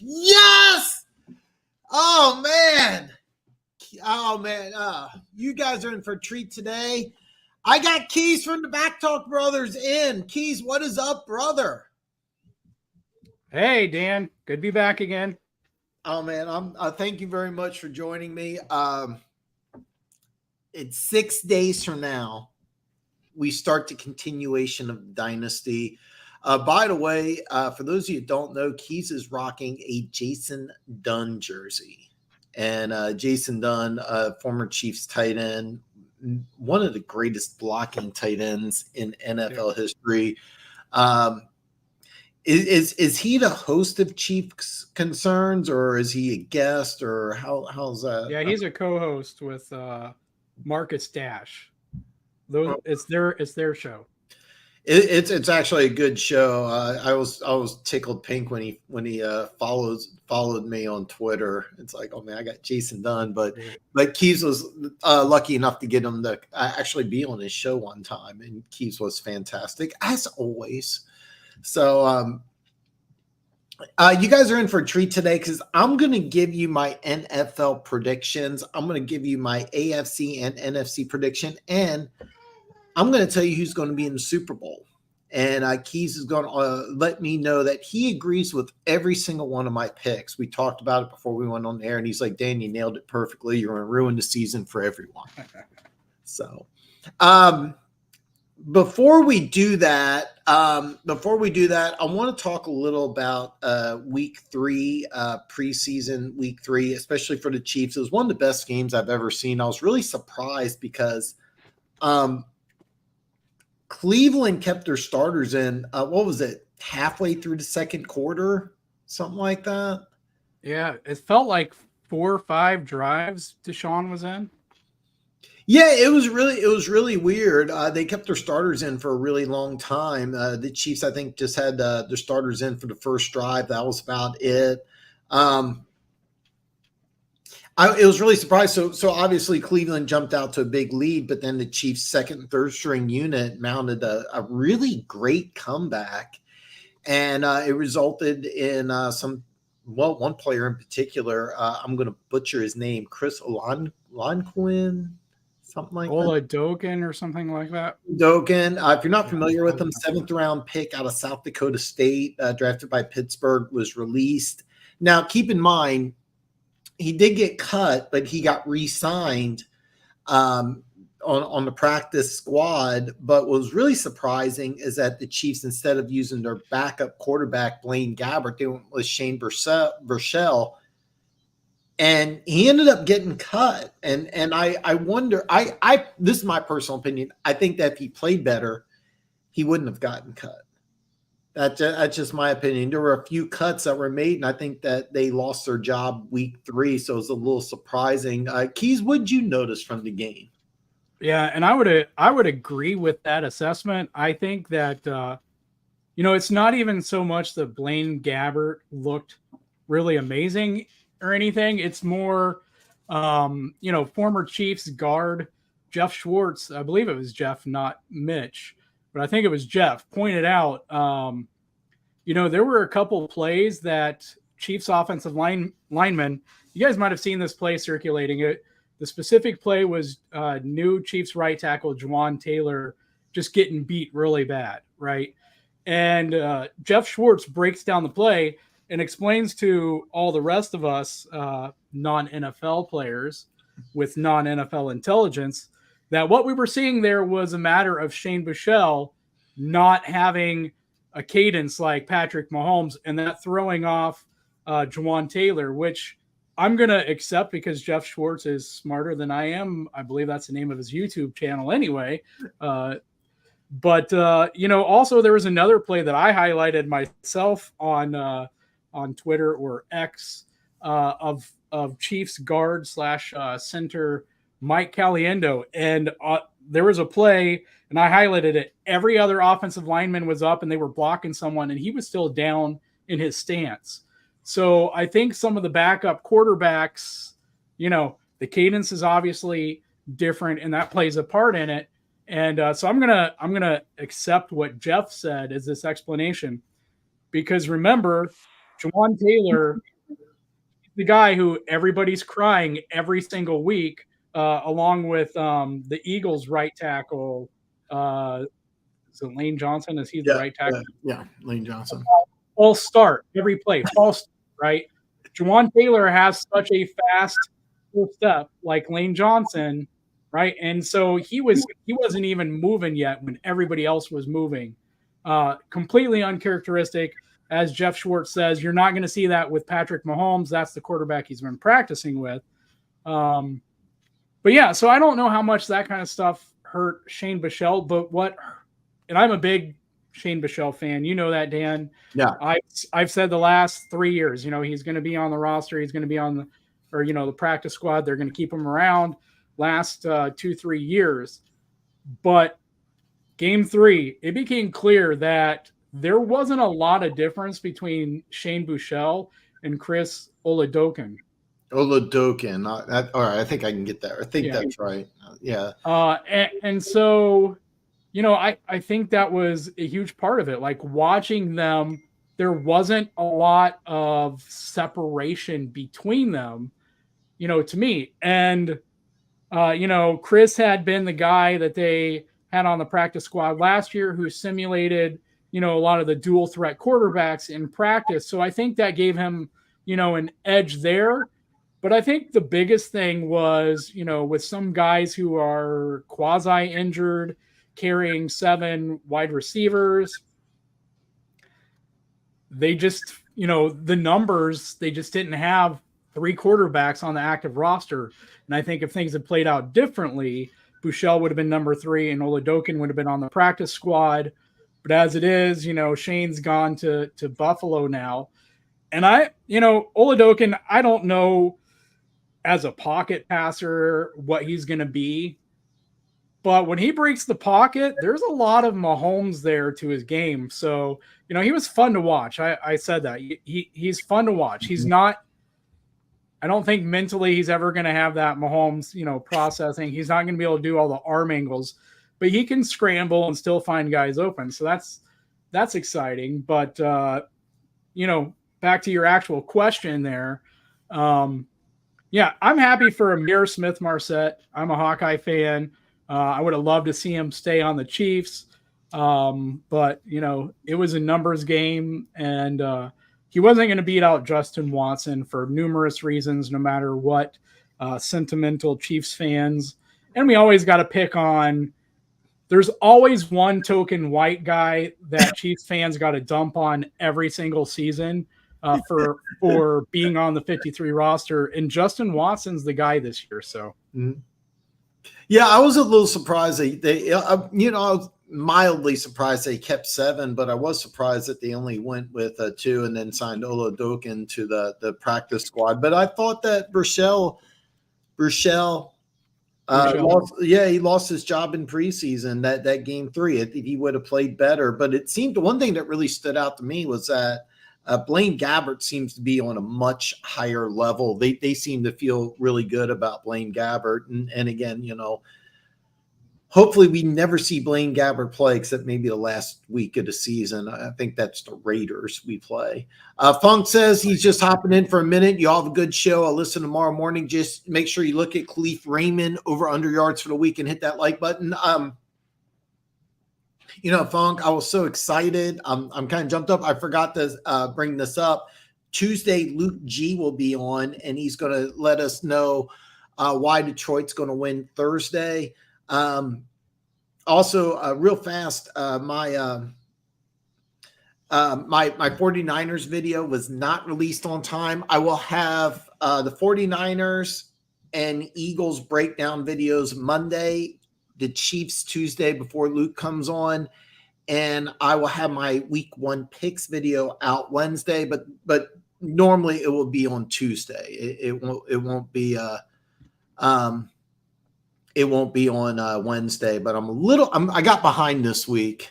Yes! Oh, man. You guys are in for a treat today. I got Keas from the BAK Talk Brothers in. Keas, what is up, brother? Hey, Dan. Good to be back again. Oh, man. Thank you very much for joining me. It's 6 days from now. We start the continuation of Dynasty. By the way, for those of you who don't know, Keas is rocking a Jason Dunn jersey. And Jason Dunn, former Chiefs tight end, one of the greatest blocking tight ends in NFL history. Is he the host of Chiefs Concerns, or is he a guest, or how's that? Yeah, he's a co-host with Marcus Dash. It's their show. It's actually a good show. I was tickled pink when he followed me on Twitter. It's like, oh man, I got Jason Dunn, but Keas was lucky enough to get him to actually be on his show one time, and Keas was fantastic as always. So you guys are in for a treat today because I'm going to give you my NFL predictions. I'm going to give you my AFC and NFC prediction, and I'm going to tell you who's going to be in the Super Bowl. And Keas is going to let me know that he agrees with every single one of my picks. We talked about it before we went on the air, and he's like, Dan, you nailed it perfectly. You're going to ruin the season for everyone. So before we do that, I want to talk a little about week 3, preseason week 3, especially for the Chiefs. It was one of the best games I've ever seen. I was really surprised because Cleveland kept their starters in, what was it, halfway through the second quarter, something like that? Yeah, it felt like 4 or 5 drives Deshaun was in. Yeah, it was really weird. They kept their starters in for a really long time. The Chiefs, I think, just had their starters in for the first drive. That was about it. It was really surprised. So obviously Cleveland jumped out to a big lead, but then the Chiefs' second and third string unit mounted a really great comeback, and it resulted in one player in particular. I'm going to butcher his name, Chris Olanquin, something like that. Doken or something like that. Doken. If you're not familiar with him, 7th round pick out of South Dakota State, drafted by Pittsburgh, was released. Now, keep in mind, he did get cut, but he got re-signed on the practice squad. But what was really surprising is that the Chiefs, instead of using their backup quarterback, Blaine Gabbert, they went with Shane Burchell, and he ended up getting cut. And I wonder, this is my personal opinion, I think that if he played better, he wouldn't have gotten cut. That's just my opinion. There were a few cuts that were made, and I think that they lost their job week 3, so it's a little surprising. Keas, what did you notice from the game? Yeah, and I would agree with that assessment. I think that it's not even so much that Blaine Gabbert looked really amazing or anything. It's more, former Chiefs guard Jeff Schwartz. I believe it was Jeff, not Mitch, but I think it was Jeff, pointed out, there were a couple plays that Chiefs offensive linemen, you guys might have seen this play circulating. The specific play was new Chiefs right tackle Juwan Taylor just getting beat really bad, right? And Jeff Schwartz breaks down the play and explains to all the rest of us non-NFL players with non-NFL intelligence that what we were seeing there was a matter of Shane Buechele not having a cadence like Patrick Mahomes and that throwing off Juwan Taylor, which I'm going to accept because Jeff Schwartz is smarter than I am. I believe that's the name of his YouTube channel anyway. But also there was another play that I highlighted myself on Twitter or X of Chiefs guard / center Mike Caliendo. And there was a play, and I highlighted it. Every other offensive lineman was up, and they were blocking someone, and he was still down in his stance. So I think some of the backup quarterbacks, the cadence is obviously different, and that plays a part in it. And so I'm gonna accept what Jeff said as this explanation, because remember, Juwan Taylor the guy who everybody's crying every single week, along with the Eagles right tackle. Is it Lane Johnson? Is he the right tackle? Yeah, Lane Johnson. False start every play, false, right? Jawan Taylor has such a fast full step like Lane Johnson, right? And so he wasn't even moving yet when everybody else was moving. Completely uncharacteristic. As Jeff Schwartz says, you're not going to see that with Patrick Mahomes. That's the quarterback he's been practicing with. But yeah, so I don't know how much that kind of stuff hurt Shane Buechele, but and I'm a big Shane Buechele fan. You know that, Dan. Yeah. I've said the last 3 years, he's going to be on the roster. He's going to be on the practice squad. They're going to keep him around last 2-3 years. But game 3, it became clear that there wasn't a lot of difference between Shane Buechele and Chris Oladokun. Oladokun. All right, I think I can get that. I think that's right. Yeah. And so, I think that was a huge part of it. Like watching them, there wasn't a lot of separation between them, to me. And, Chris had been the guy that they had on the practice squad last year who simulated, a lot of the dual threat quarterbacks in practice. So I think that gave him, an edge there. But I think the biggest thing was, with some guys who are quasi injured, carrying 7 wide receivers, they just, the numbers, they just didn't have 3 quarterbacks on the active roster. And I think if things had played out differently, Buechele would have been number 3 and Oladokun would have been on the practice squad. But as it is, Shane's gone to Buffalo now. And Oladokun, I don't know as a pocket passer what he's going to be. But when he breaks the pocket, there's a lot of Mahomes there to his game. So, he was fun to watch. I said that. He's fun to watch. He's not – I don't think mentally he's ever going to have that Mahomes, processing. He's not going to be able to do all the arm angles. But he can scramble and still find guys open. So that's exciting. But, back to your actual question there. Yeah, I'm happy for Amir Smith-Marset. I'm a Hawkeye fan. I would have loved to see him stay on the Chiefs. But, it was a numbers game, and he wasn't going to beat out Justin Watson for numerous reasons, no matter what sentimental Chiefs fans. And we always got to pick on – there's always one token white guy that Chiefs fans got to dump on every single season for being on the 53 roster. And Justin Watson's the guy this year. So, yeah, I was a little surprised. I was mildly surprised they kept 7, but I was surprised that they only went with 2 and then signed Oladokun to the practice squad. But I thought that Buechele he lost his job in preseason. That game 3, he would have played better. But it seemed one thing that really stood out to me was that Blaine Gabbert seems to be on a much higher level. They seem to feel really good about Blaine Gabbert. And again, hopefully we never see Blaine Gabbert play except maybe the last week of the season. I think that's the Raiders we play. Funk says he's just hopping in for a minute. You all have a good show. I'll listen tomorrow morning. Just make sure you look at Khalif Raymond over under yards for the week and hit that like button. Funk, I was so excited. I'm kind of jumped up. I forgot to bring this up. Tuesday, Luke G will be on, and he's going to let us know why Detroit's going to win Thursday. Also, real fast, my 49ers video was not released on time. I will have the 49ers and Eagles breakdown videos Monday, the Chiefs Tuesday before Luke comes on, and I will have my week 1 picks video out Wednesday, but normally it will be on Tuesday. It won't be on Wednesday, but I got behind this week.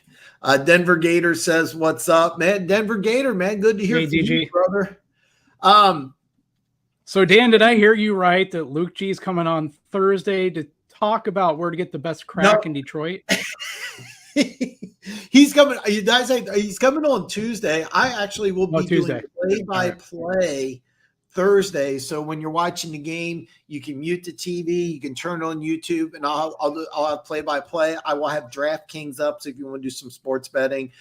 Denver Gator says, "What's up, man? Denver Gator, man, good to hear from you, brother." So Dan, did I hear you right that Luke G is coming on Thursday to talk about where to get the best crack in Detroit? He's coming. You guys, he's coming on Tuesday. I actually will be doing play-by-play Thursday. So when you're watching the game, you can mute the TV, you can turn it on YouTube, and I'll have play-by-play. I will have DraftKings up, so if you want to do some sports betting.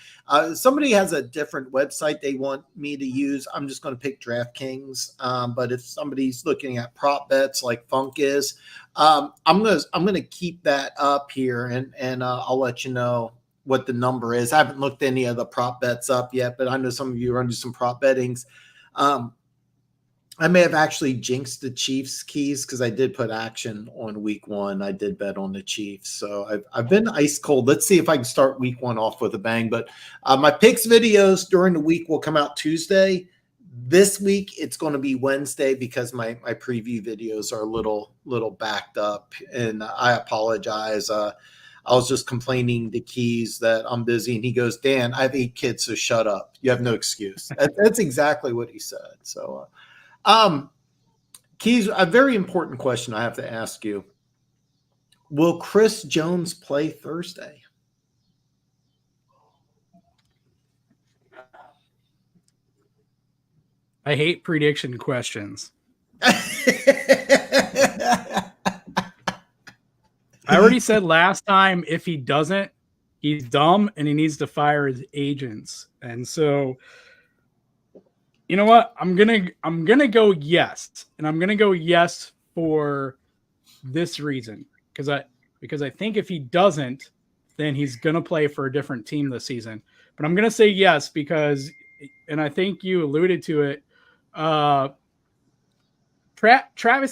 Somebody has a different website they want me to use. I'm just going to pick DraftKings. But if somebody's looking at prop bets like Funk is, I'm gonna keep that up here, and I'll let you know what the number is. I haven't looked any of the prop bets up yet, but I know some of you are going to do some prop bettings. I may have actually jinxed the Chiefs, Keys, because I did put action on week 1. I did bet on the Chiefs. So I've been ice cold. Let's see if I can start week 1 off with a bang. But my picks videos during the week will come out Tuesday. This week, it's going to be Wednesday because my preview videos are a little backed up. And I apologize. I was just complaining to Keys that I'm busy. And he goes, Dan, I have 8 kids, so shut up. You have no excuse. That's exactly what he said. So, Keys, a very important question I have to ask you. Will Chris Jones play Thursday? I hate prediction questions. I already said last time, if he doesn't, he's dumb and he needs to fire his agents. And so, you know what? I'm gonna go yes, and I'm gonna go yes for this reason because I think if he doesn't, then he's gonna play for a different team this season. But I'm gonna say yes because, and I think you alluded to it. Travis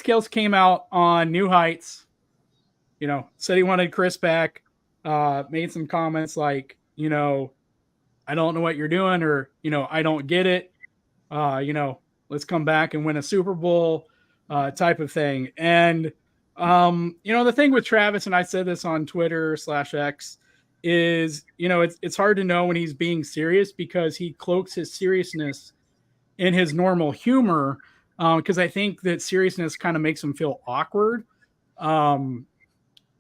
Kelce came out on New Heights. You know, said he wanted Chris back. Made some comments like, you know, I don't know what you're doing, or you know, I don't get it. You know, let's come back and win a Super Bowl type of thing. And, you know, the thing with Travis, and I said this on Twitter/X, is, you know, it's hard to know when he's being serious because he cloaks his seriousness in his normal humor. Because I think that seriousness kind of makes him feel awkward.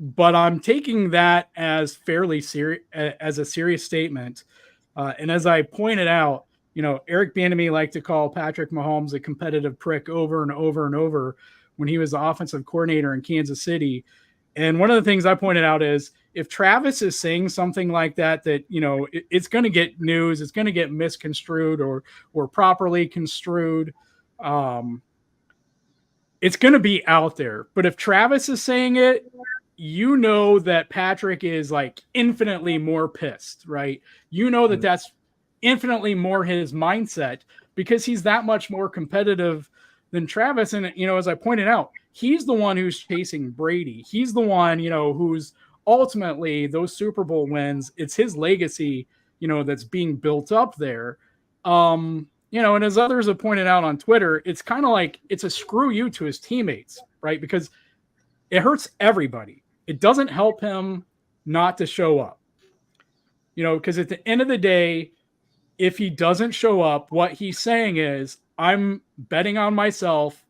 But I'm taking that as fairly serious, as a serious statement. And as I pointed out, you know, Eric Bieniemy liked to call Patrick Mahomes a competitive prick over and over and over when he was the offensive coordinator in Kansas City. And one of the things I pointed out is if Travis is saying something like that, you know, it's going to get news, it's going to get misconstrued or properly construed. It's going to be out there. But if Travis is saying it, you know that Patrick is like infinitely more pissed, right? You know that that's infinitely more his mindset because he's that much more competitive than Travis. And, you know, as I pointed out, he's the one who's chasing Brady. He's the one, you know, who's ultimately those Super Bowl wins. It's his legacy, you know, that's being built up there. You know, and as others have pointed out on Twitter, it's kind of like it's a screw you to his teammates, right? Because it hurts everybody. It doesn't help him not to show up, you know, because at the end of the day, if he doesn't show up, what he's saying is, I'm betting on myself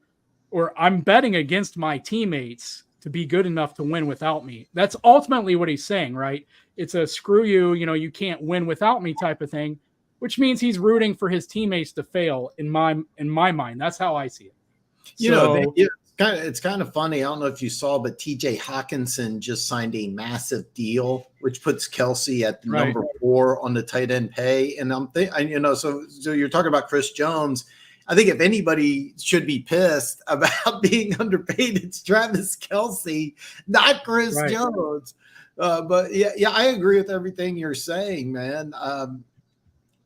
or I'm betting against my teammates to be good enough to win without me. That's ultimately what he's saying, right? It's a screw you, you know, you can't win without me type of thing, which means he's rooting for his teammates to fail in my mind. That's how I see it. You know, it's kind of funny. I don't know if you saw, but TJ Hawkinson just signed a massive deal, which puts Kelce at the number 4 on the tight end pay. And you know, so you're talking about Chris Jones. I think if anybody should be pissed about being underpaid, it's Travis Kelce, not Chris Jones. But yeah, I agree with everything you're saying, man.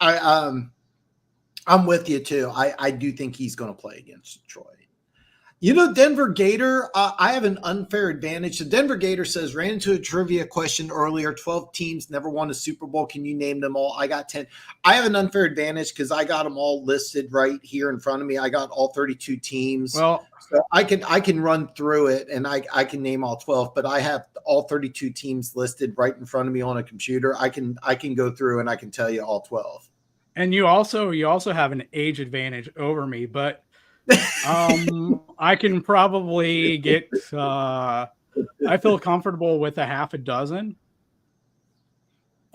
I'm with you too. I do think he's going to play against Detroit. You know, Denver Gator, I have an unfair advantage. So Denver Gator says, ran into a trivia question earlier. 12 teams never won a Super Bowl. Can you name them all? I got 10. I have an unfair advantage because I got them all listed right here in front of me. I got all 32 teams. Well, so I can run through it and I can name all 12, but I have all 32 teams listed right in front of me on a computer. I can go through and I can tell you all 12. And you also have an age advantage over me, but I can probably get I feel comfortable with a half a dozen.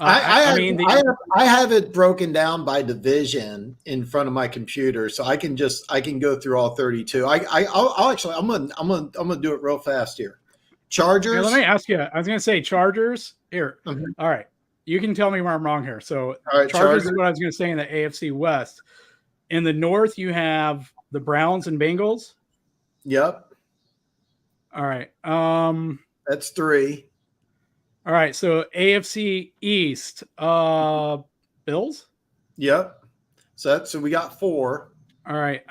I have it broken down by division in front of my computer, so I can go through all 32. I'll actually I'm gonna do it real fast here. Chargers. Here, let me ask you. I was gonna say Chargers. Here, all right. You can tell me where I'm wrong here. So Chargers is what I was gonna say in the AFC West. In the North, you have the Browns and Bengals. Yep. All right. That's 3. All right, so AFC East, Bills. Yep. So we got 4. All right.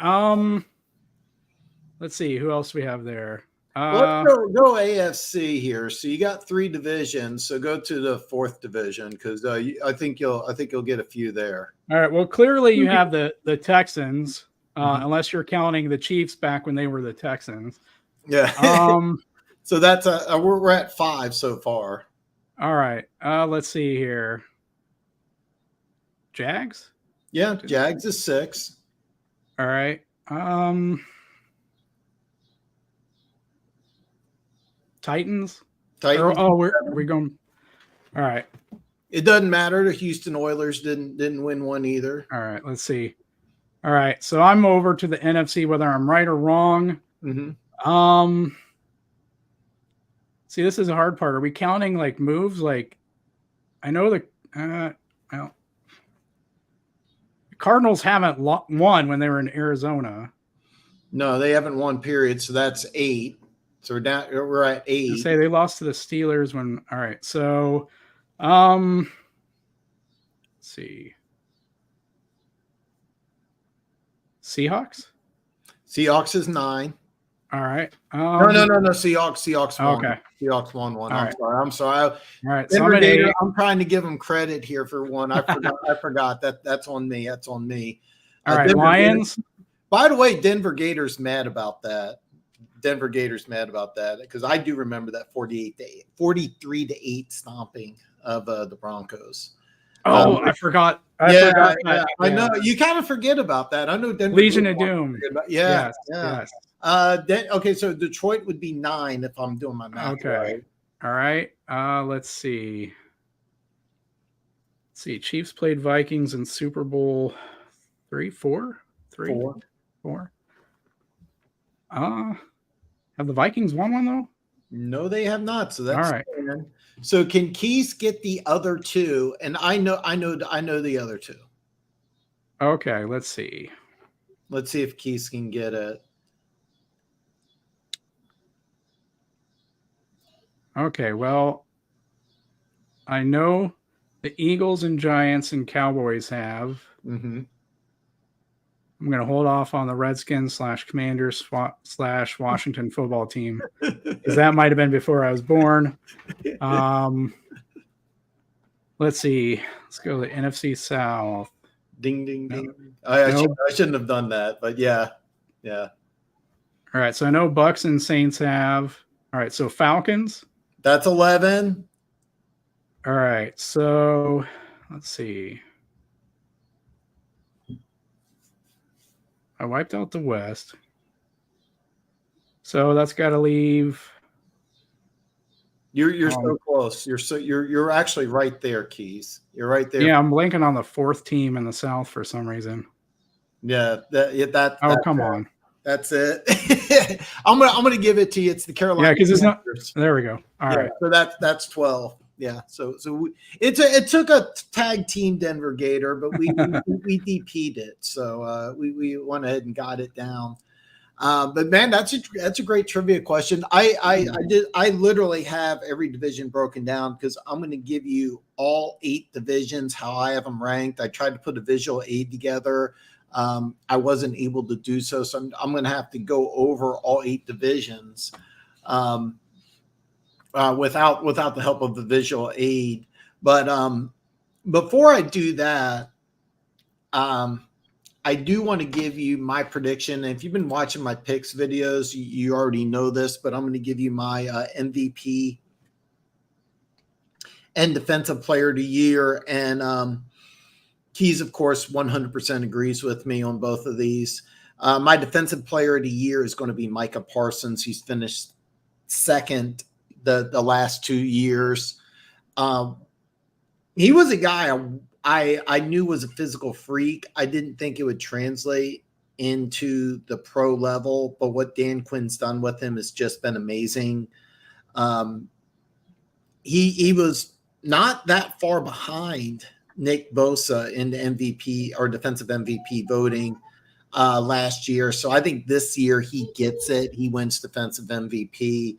Let's see who else we have there. Let's go AFC here. So you got 3 divisions. So go to the 4th division because I think you'll get a few there. All right. Well, clearly you have the Texans, unless you're counting the Chiefs back when they were the Texans. Yeah. So that's we're at 5 so far. All right. Let's see here. Jags? Yeah, Jags is 6. All right. Titans? We're going. All right. It doesn't matter. The Houston Oilers didn't win one either. All right. Let's see. All right. So I'm over to the NFC, whether I'm right or wrong. Mm-hmm. See, this is a hard part. Are we counting like moves? Like, I know the Cardinals haven't won when they were in Arizona. No, they haven't won. Period. So that's 8. So we're at 8. Say they lost to the Steelers when. All right. So, let's see. Seahawks. Seahawks is 9. All right. No. Seahawks won. Okay. Seahawks won 1. I'm sorry. All right. So I'm trying to give them credit here for 1. I forgot. That's on me. That's on me. All right. Lions. Gators. By the way, Denver Gators mad about that. Because I do remember that 43-8 stomping of the Broncos. Oh, I forgot. I know. You kind of forget about that. I know Denver. Legion of Doom. Yes. Okay, so Detroit would be 9 if I'm doing my math. Okay. Right. All right. Let's see. Chiefs played Vikings in Super Bowl 4. Have the Vikings won one though? No, they have not. So that's all right. So can Keas get the other 2? And I know the other 2. Okay, let's see. Let's see if Keas can get it. Okay, well, I know the Eagles and Giants and Cowboys have. Mm-hmm. I'm going to hold off on the Redskins / Commanders / Washington football team because that might have been before I was born. Let's see. Let's go to the NFC South. Ding, ding, ding. I shouldn't have done that, but yeah. All right, so I know Bucks and Saints have. All right, so Falcons. That's 11. All right, so let's see. I wiped out the West. So that's got to leave. You're so close. You're actually right there, Keas. You're right there. Yeah, I'm blanking on the 4th team in the South for some reason. Yeah, come on. That's it. I'm gonna give it to you. It's the Carolina. Yeah, because it's not. There we go. All right. So that's 12. Yeah. So it took a tag team Denver Gator, but we DP'd it. So we went ahead and got it down. But man, that's a great trivia question. I literally have every division broken down because I'm going to give you all 8 divisions, how I have them ranked. I tried to put a visual aid together. I wasn't able to do so. So I'm going to have to go over all 8 divisions without the help of the visual aid. But before I do that, I do want to give you my prediction. And if you've been watching my picks videos, you already know this, but I'm going to give you my MVP and Defensive Player of the Year. And Keas, of course, 100% agrees with me on both of these. My Defensive Player of the Year is going to be Micah Parsons. He's finished 2nd the last 2 years. he was a guy I knew was a physical freak. I didn't think it would translate into the pro level, but what Dan Quinn's done with him has just been amazing. He was not that far behind Nick Bosa in the MVP or defensive MVP voting last year. So I think this year he gets it. He wins defensive MVP.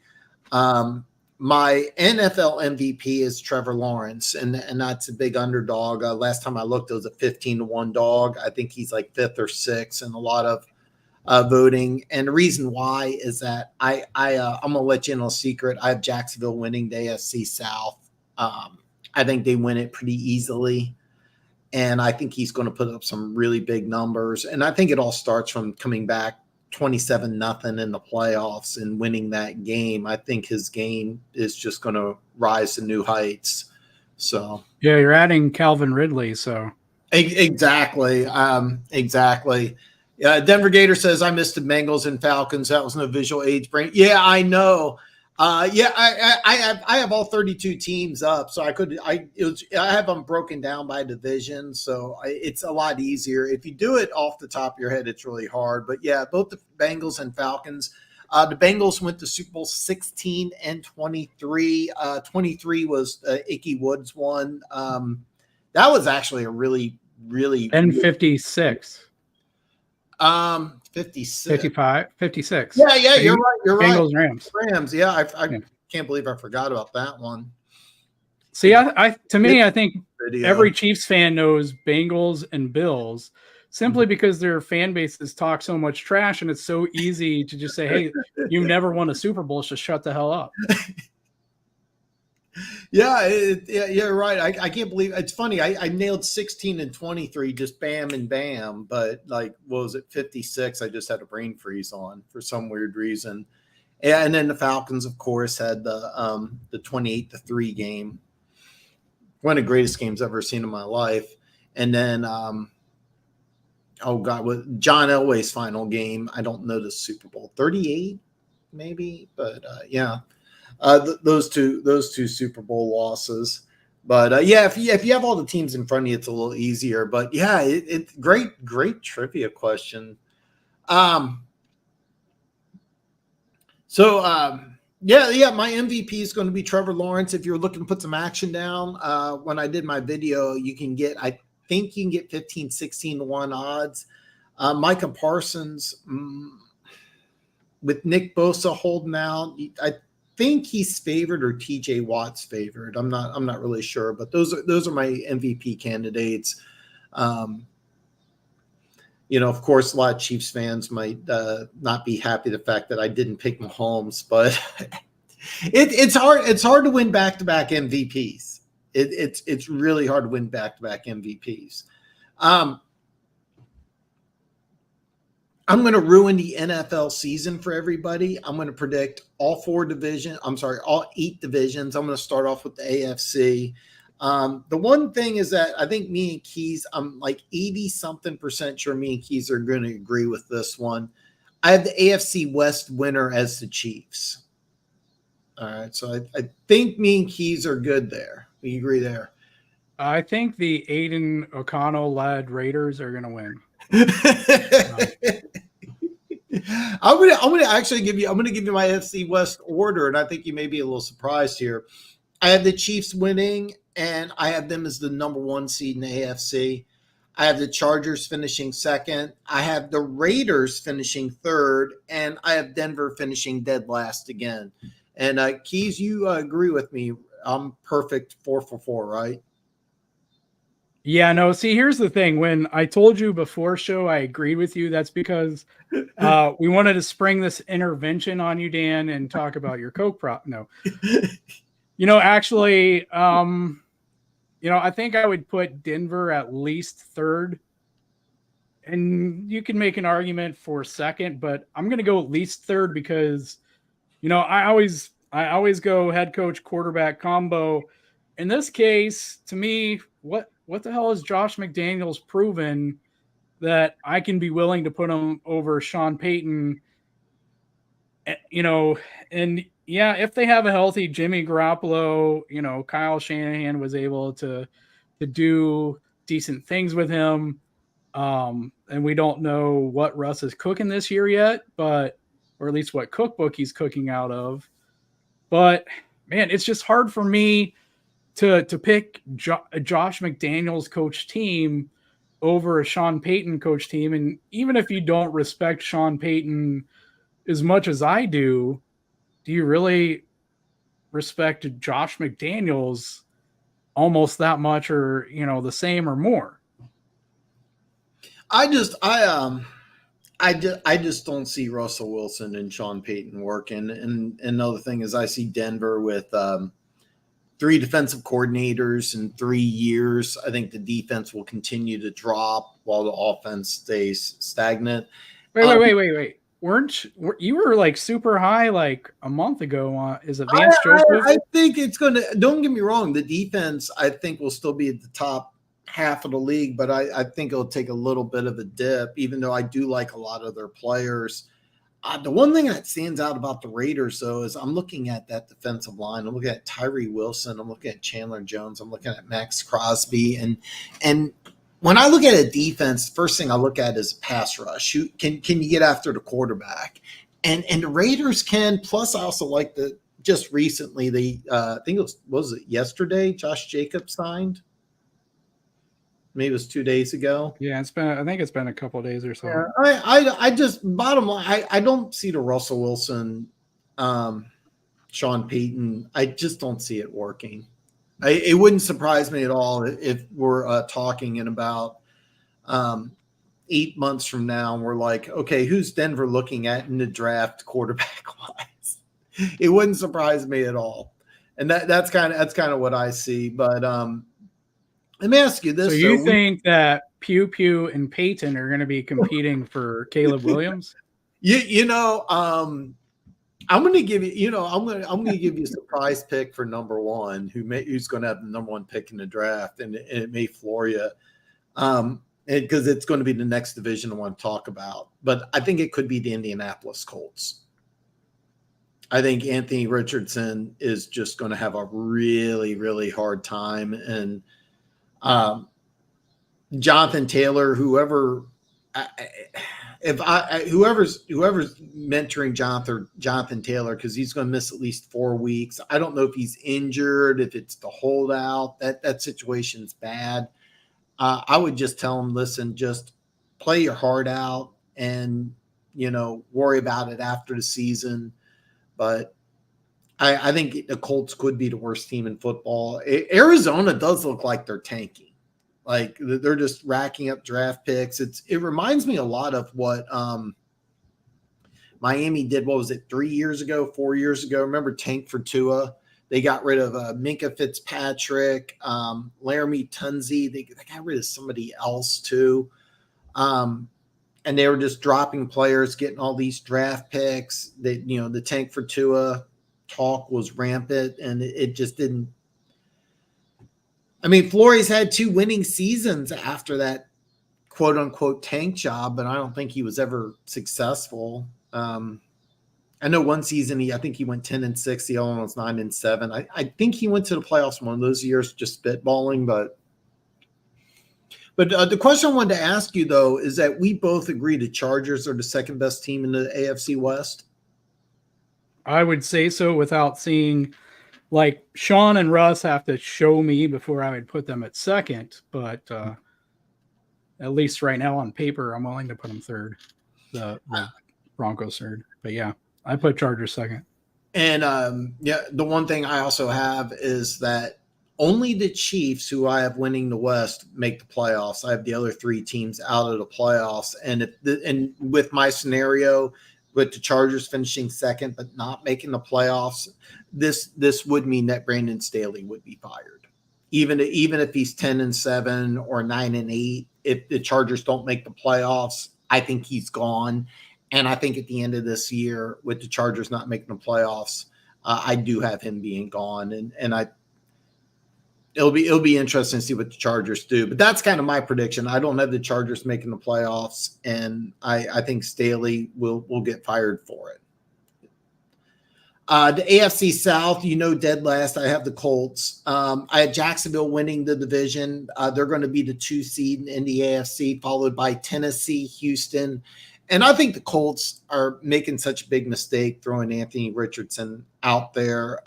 My NFL MVP is Trevor Lawrence, and that's a big underdog. Last time I looked, it was a 15-1 dog. I think he's like 5th or 6th in a lot of voting. And the reason why is that I'm gonna let you in on a secret. I have Jacksonville winning the AFC South. I think they win it pretty easily, and I think he's going to put up some really big numbers. And I think it all starts from coming back 27-0 in the playoffs and winning that game. I think his game is just going to rise to new heights. So yeah, you're adding Calvin Ridley, so exactly. Denver Gator says I missed the Bengals and Falcons. That was no visual aids brain. Yeah, I know. I have all 32 teams up, so I have them broken down by division, so it's a lot easier. If you do it off the top of your head, it's really hard. But yeah, both the Bengals and Falcons. The Bengals went to Super Bowl 16 and 23. 23 was Ickey Woods one. That was actually a really and 56. 56. 55, 56. Yeah, you're right. Bengals, Rams. Yeah, I can't believe I forgot about that one. See, I think every Chiefs fan knows Bengals and Bills simply because their fan bases talk so much trash, and it's so easy to just say, "Hey, you never won a Super Bowl, so shut the hell up." Yeah, right. I can't believe it's funny. I nailed 16 and 23, just bam and bam. But like, what was it, 56? I just had a brain freeze on for some weird reason. And then the Falcons, of course, had the 28-3 game, one of the greatest games I've ever seen in my life. And then, with John Elway's final game, I don't know the Super Bowl 38, maybe, but yeah. Those two Super Bowl losses, but if you have all the teams in front of you, it's a little easier. But yeah, it's great trivia question. My MVP is going to be Trevor Lawrence. If you're looking to put some action down, when I did my video, I think you can get 15, 16-1 odds. Micah Parsons with Nick Bosa holding out, I think he's favored or TJ Watt's favored. I'm not really sure, but those are my MVP candidates. Of course, a lot of Chiefs fans might not be happy the fact that I didn't pick Mahomes, but it's hard. It's hard to win back-to-back MVPs. It's really hard to win back-to-back MVPs. I'm going to ruin the NFL season for everybody. I'm going to predict all 8 divisions. I'm going to start off with the AFC. The one thing is that I think me and Keas, I'm like 80-something% sure me and Keas are going to agree with this one. I have the AFC West winner as the Chiefs. All right. So I think me and Keas are good there. We agree there. I think the Aiden O'Connell-led Raiders are going to win. I'm gonna actually give you my FC West order, and I think you may be a little surprised here. I have the Chiefs winning, and I have them as the number 1 seed in the AFC. I have the Chargers finishing 2nd. I have the Raiders finishing 3rd, and I have Denver finishing dead last again. And Keas, you agree with me? I'm perfect 4 for 4, right? Yeah, no, see, here's the thing. When I told you before show, I agreed with you. That's because we wanted to spring this intervention on you, Dan, and talk about your Coke prop. No, actually, I think I would put Denver at least 3rd, and you can make an argument for 2nd, but I'm going to go at least 3rd because, I always go head coach quarterback combo. In this case, to me, what the hell has Josh McDaniels proven that I can be willing to put him over Sean Payton? And yeah, if they have a healthy Jimmy Garoppolo, Kyle Shanahan was able to to do decent things with him. And we don't know what Russ is cooking this year yet, or at least what cookbook he's cooking out of. But man, it's just hard for me to pick Josh McDaniels coach team over a Sean Payton coach team. And even if you don't respect Sean Payton as much as I do you really respect Josh McDaniels almost that much, or the same or more? I just don't see Russell Wilson and Sean Payton working. And another thing is I see Denver with 3 defensive coordinators in 3 years. I think the defense will continue to drop while the offense stays stagnant. Wait. You were like super high like a month ago on is it Vance Joseph? I think it's going to, don't get me wrong, the defense I think will still be at the top half of the league, but I think it'll take a little bit of a dip, even though I do like a lot of their players. The one thing that stands out about the Raiders, though, is I'm looking at that defensive line. I'm looking at Tyree Wilson. I'm looking at Chandler Jones. I'm looking at Max Crosby. And when I look at a defense, the first thing I look at is pass rush. Can you get after the quarterback? And the Raiders can. Plus, I also like just recently, I think it was it yesterday, Josh Jacobs signed? Maybe it was 2 days ago. Yeah, I think it's been a couple of days or so. Yeah, I just, bottom line, I don't see the Russell Wilson, Sean Payton. I just don't see it working. It wouldn't surprise me at all if we're talking in about 8 months from now, and we're like, okay, who's Denver looking at in the draft quarterback wise? It wouldn't surprise me at all. And that's kind of what I see. But let me ask you this. So you think that Pew Pew and Peyton are going to be competing for Caleb Williams? I'm going to give you, I'm going to give you a surprise pick for number 1, who's going to have the number 1 pick in the draft, and it may floor you, because it's going to be the next division I want to talk about. But I think it could be the Indianapolis Colts. I think Anthony Richardson is just going to have a really, really hard time, and Jonathan Taylor, whoever's mentoring Jonathan Taylor, because he's going to miss at least 4 weeks. I don't know if he's injured, if it's the holdout. That situation's bad. I would just tell him, listen, just play your heart out, and worry about it after the season. But I think the Colts could be the worst team in football. Arizona does look like they're tanking. Like they're just racking up draft picks. It reminds me a lot of what Miami did. What was it, 4 years ago? Remember tank for Tua? They got rid of Minkah Fitzpatrick, Laramie Tunzi. They got rid of somebody else too. And they were just dropping players, getting all these draft picks. The tank for Tua talk was rampant, and it just didn't. I mean, Flores had 2 winning seasons after that quote unquote tank job, but I don't think he was ever successful. I know one season I think he went 10-6. The other one was 9-7. I think he went to the playoffs one of those years, just spitballing. But the question I wanted to ask you, though, is that we both agree the Chargers are the second best team in the AFC West. I would say so, without seeing, like, Sean and Russ have to show me before I would put them at second. But at least right now on paper, I'm willing to put them third. The Broncos third. But yeah, I put Chargers second. And the one thing I also have is that only the Chiefs, who I have winning the West, make the playoffs. I have the other 3 teams out of the playoffs. And with my scenario, with the Chargers finishing second but not making the playoffs, this would mean that Brandon Staley would be fired. Even if he's 10-7 or 9-8, if the Chargers don't make the playoffs, I think he's gone. And I think at the end of this year, with the Chargers not making the playoffs, I do have him being gone. And it'll be interesting to see what the Chargers do. But that's kind of my prediction. I don't have the Chargers making the playoffs, and I think Staley will get fired for it. The AFC South, dead last. I have the Colts. I had Jacksonville winning the division. They're going to be the 2 seed in the AFC, followed by Tennessee, Houston. And I think the Colts are making such a big mistake throwing Anthony Richardson out there.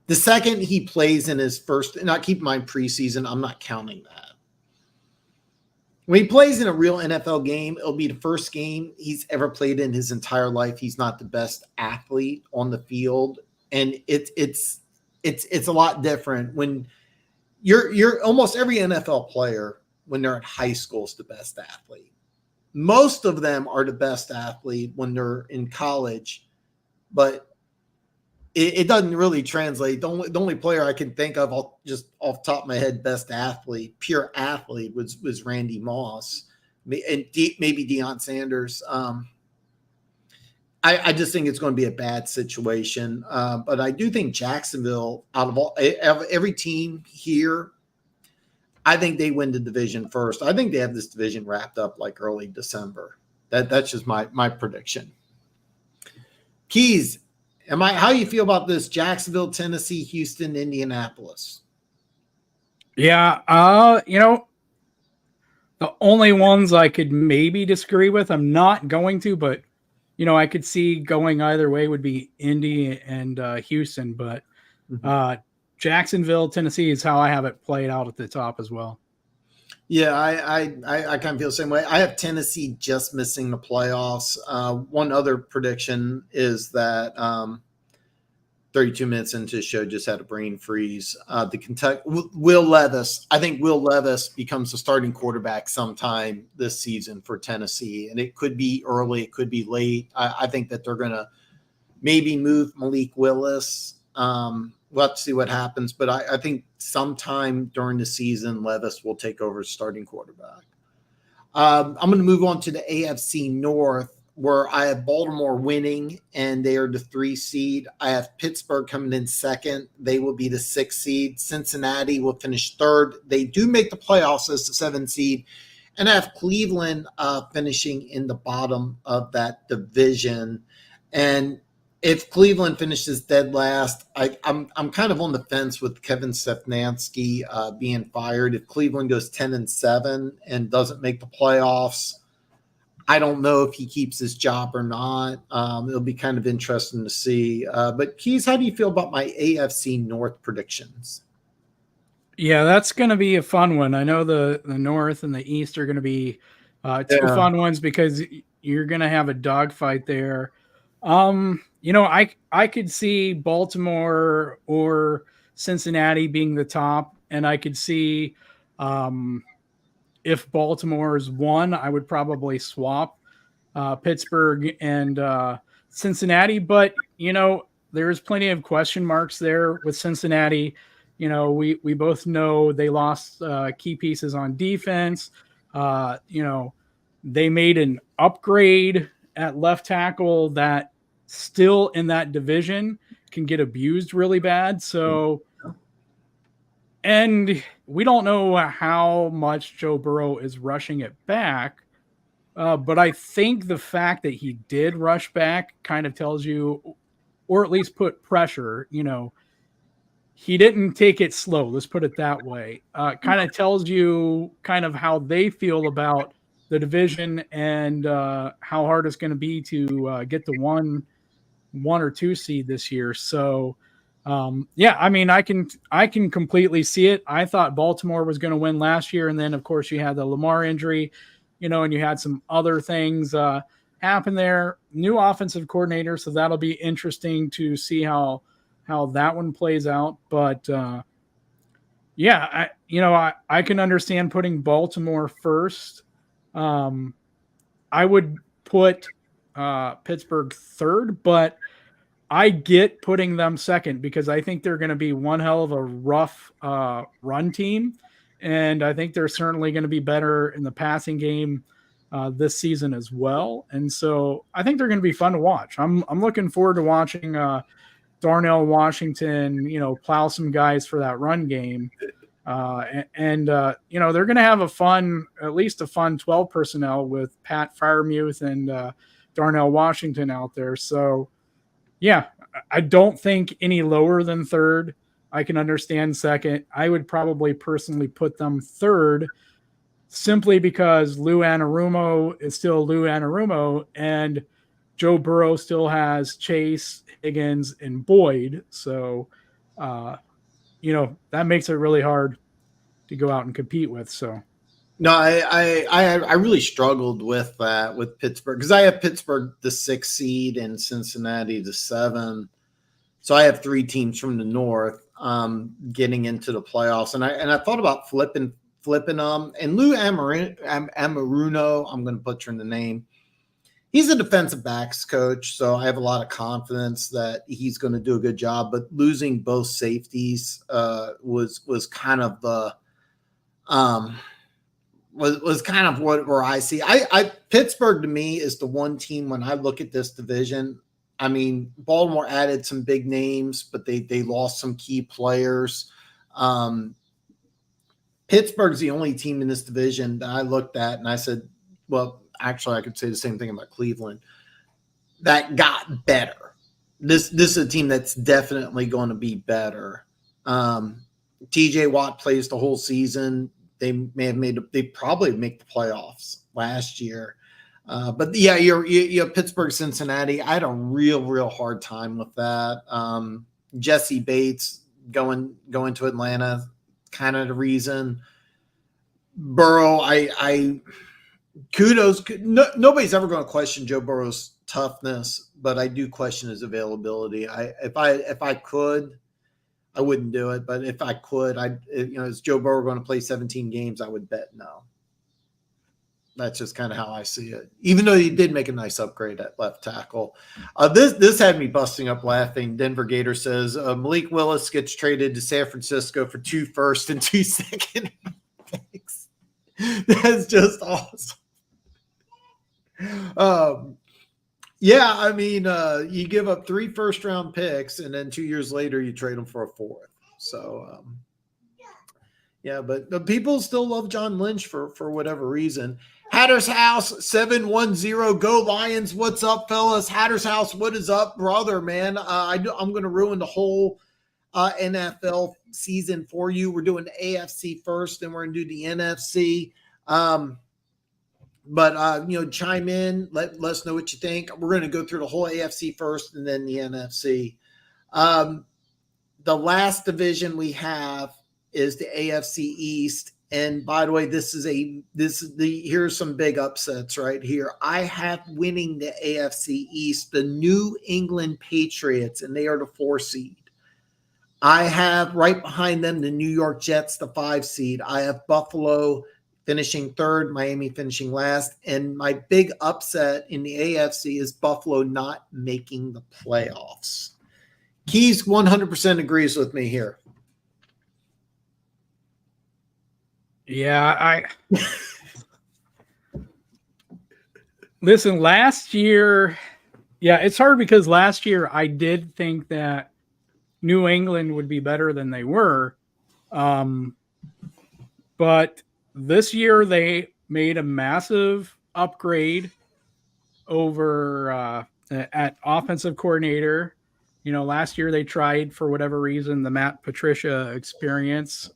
The second he plays in his first, and I keep in mind preseason, I'm not counting that. When he plays in a real NFL game, it'll be the first game he's ever played in his entire life. He's not the best athlete on the field, and it's a lot different when you're almost every NFL player when they're in high school is the best athlete. Most of them are the best athlete when they're in college, but it doesn't really translate. The only player I can think of, just off the top of my head, best athlete, pure athlete, was Randy Moss, and maybe Deion Sanders. I just think it's going to be a bad situation. But I do think Jacksonville, out of every team here, I think they win the division first. I think they have this division wrapped up like early December. That's just my prediction. Keas, how you feel about this? Jacksonville, Tennessee, Houston, Indianapolis. Yeah, the only ones I could maybe disagree with, I'm not going to, but I could see going either way would be Indy and Houston, but Jacksonville, Tennessee is how I have it played out at the top as well. Yeah, I kind of feel the same way. I have Tennessee just missing the playoffs. One other prediction is that 32 minutes into the show just had a brain freeze. The Kentucky Will Levis. I think Will Levis becomes the starting quarterback sometime this season for Tennessee, and it could be early, it could be late. I think that they're going to maybe move Malik Willis. We'll have to see what happens, but I think sometime during the season, Levis will take over as starting quarterback. I'm going to move on to the AFC North, where I have Baltimore winning, and they are the 3 seed. I have Pittsburgh coming in second. They will be the 6 seed. Cincinnati will finish third. They do make the playoffs as the 7 seed. And I have Cleveland finishing in the bottom of that division. And if Cleveland finishes dead last, I'm kind of on the fence with Kevin Stefanski being fired. If Cleveland goes 10-7 and doesn't make the playoffs, I don't know if he keeps his job or not. It'll be kind of interesting to see. But Keas, how do you feel about my AFC North predictions? Yeah, that's going to be a fun one. I know the North and the East are going to be two fun ones because you're going to have a dogfight there. I could see Baltimore or Cincinnati being the top, and I could see if Baltimore's one, I would probably swap Pittsburgh and Cincinnati. But, there's plenty of question marks there with Cincinnati. We both know they lost key pieces on defense. They made an upgrade at left tackle that still in that division can get abused really bad. So, and we don't know how much Joe Burrow is rushing it back. But I think the fact that he did rush back kind of tells you, or at least put pressure, he didn't take it slow. Let's put it that way. Kind of tells you kind of how they feel about the division and how hard it's going to be to get the one or 2 seed this year. So, I can completely see it. I thought Baltimore was going to win last year. And then of course you had the Lamar injury, and you had some other things happen there. New offensive coordinator. So that'll be interesting to see how that one plays out. But I can understand putting Baltimore first. I would put Pittsburgh third, but I get putting them second because I think they're going to be one hell of a rough run team. And I think they're certainly going to be better in the passing game this season as well. And so I think they're going to be fun to watch. I'm looking forward to watching Darnell Washington, plow some guys for that run game. They're going to have at least a fun 12 personnel with Pat Freiermuth and Darnell Washington out there. So, yeah, I don't think any lower than third. I can understand second. I would probably personally put them third simply because Lou Anarumo is still Lou Anarumo, and Joe Burrow still has Chase, Higgins, and Boyd. So, that makes it really hard to go out and compete with. So, no, I really struggled with that with Pittsburgh because I have Pittsburgh the 6th seed and Cincinnati the 7. So I have 3 teams from the North getting into the playoffs, and I thought about flipping them. And Lou Amaruno, I'm going to butcher the name. He's a defensive backs coach, so I have a lot of confidence that he's going to do a good job. But losing both safeties was kind of the was kind of where I see. I Pittsburgh to me is the one team when I look at this division. I mean, Baltimore added some big names, but they lost some key players. Pittsburgh's the only team in this division that I looked at and I said, well, actually, I could say the same thing about Cleveland, that got better. This is a team that's definitely going to be better. TJ Watt plays the whole season. They probably make the playoffs last year. But yeah, you have Pittsburgh, Cincinnati. I had a real hard time with that. Jesse Bates going to Atlanta, kind of the reason. Burrow, I kudos. Nobody's ever going to question Joe Burrow's toughness, but I do question his availability. If I could, I wouldn't do it, but if I could, is Joe Burrow going to play 17 games? I would bet no. That's just kind of how I see it. Even though he did make a nice upgrade at left tackle. This had me busting up laughing. Denver Gator says Malik Willis gets traded to San Francisco for 2 first and 2 second picks. That's just awesome. Yeah, I mean, you give up 3 first-round picks, and then 2 years later you trade them for a 4th. So, yeah, but the people still love John Lynch for whatever reason. Hatter's House 710, go Lions! What's up, fellas? Hatter's House, what is up, brother? Man, I'm going to ruin the whole NFL season for you. We're doing the AFC first, then we're going to do the NFC. But chime in, let us know what you think. We're going to go through the whole AFC first, and then the NFC. The last division we have is the AFC East. And by the way, here's some big upsets right here. I have winning the AFC East, the New England Patriots, and they are the 4 seed. I have right behind them the New York Jets, the 5 seed. I have Buffalo finishing 3rd, Miami finishing last. And my big upset in the AFC is Buffalo not making the playoffs. Keas 100% agrees with me here. Yeah, listen, last year, it's hard because last year I did think that New England would be better than they were. But this year they made a massive upgrade over at offensive coordinator. Last year they tried, for whatever reason, the Matt Patricia experience.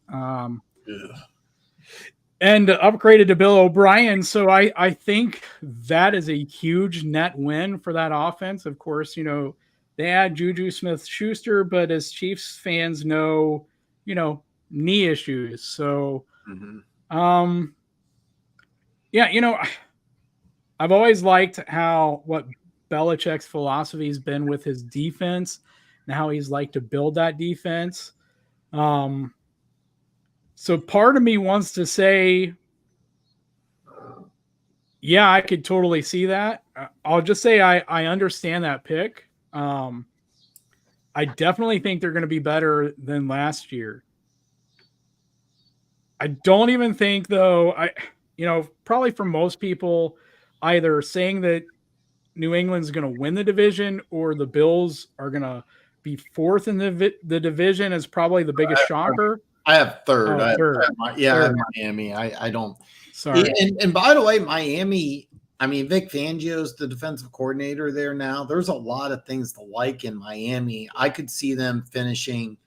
And upgraded to Bill O'Brien. So I think that is a huge net win for that offense. Of course, they had Juju Smith-Schuster, but as Chiefs fans know, knee issues. So, I've always liked what Belichick's philosophy has been with his defense and how he's liked to build that defense. So part of me wants to say, yeah, I could totally see that. I'll just say I understand that pick. I definitely think they're going to be better than last year. I don't even think, though, probably for most people, either saying that New England's going to win the division or the Bills are going to be 4th in the division is probably the biggest shocker. I have 3rd. Third. I have Miami. I don't. Sorry. And by the way, Miami, I mean, Vic Fangio's the defensive coordinator there now. There's a lot of things to like in Miami. I could see them finishing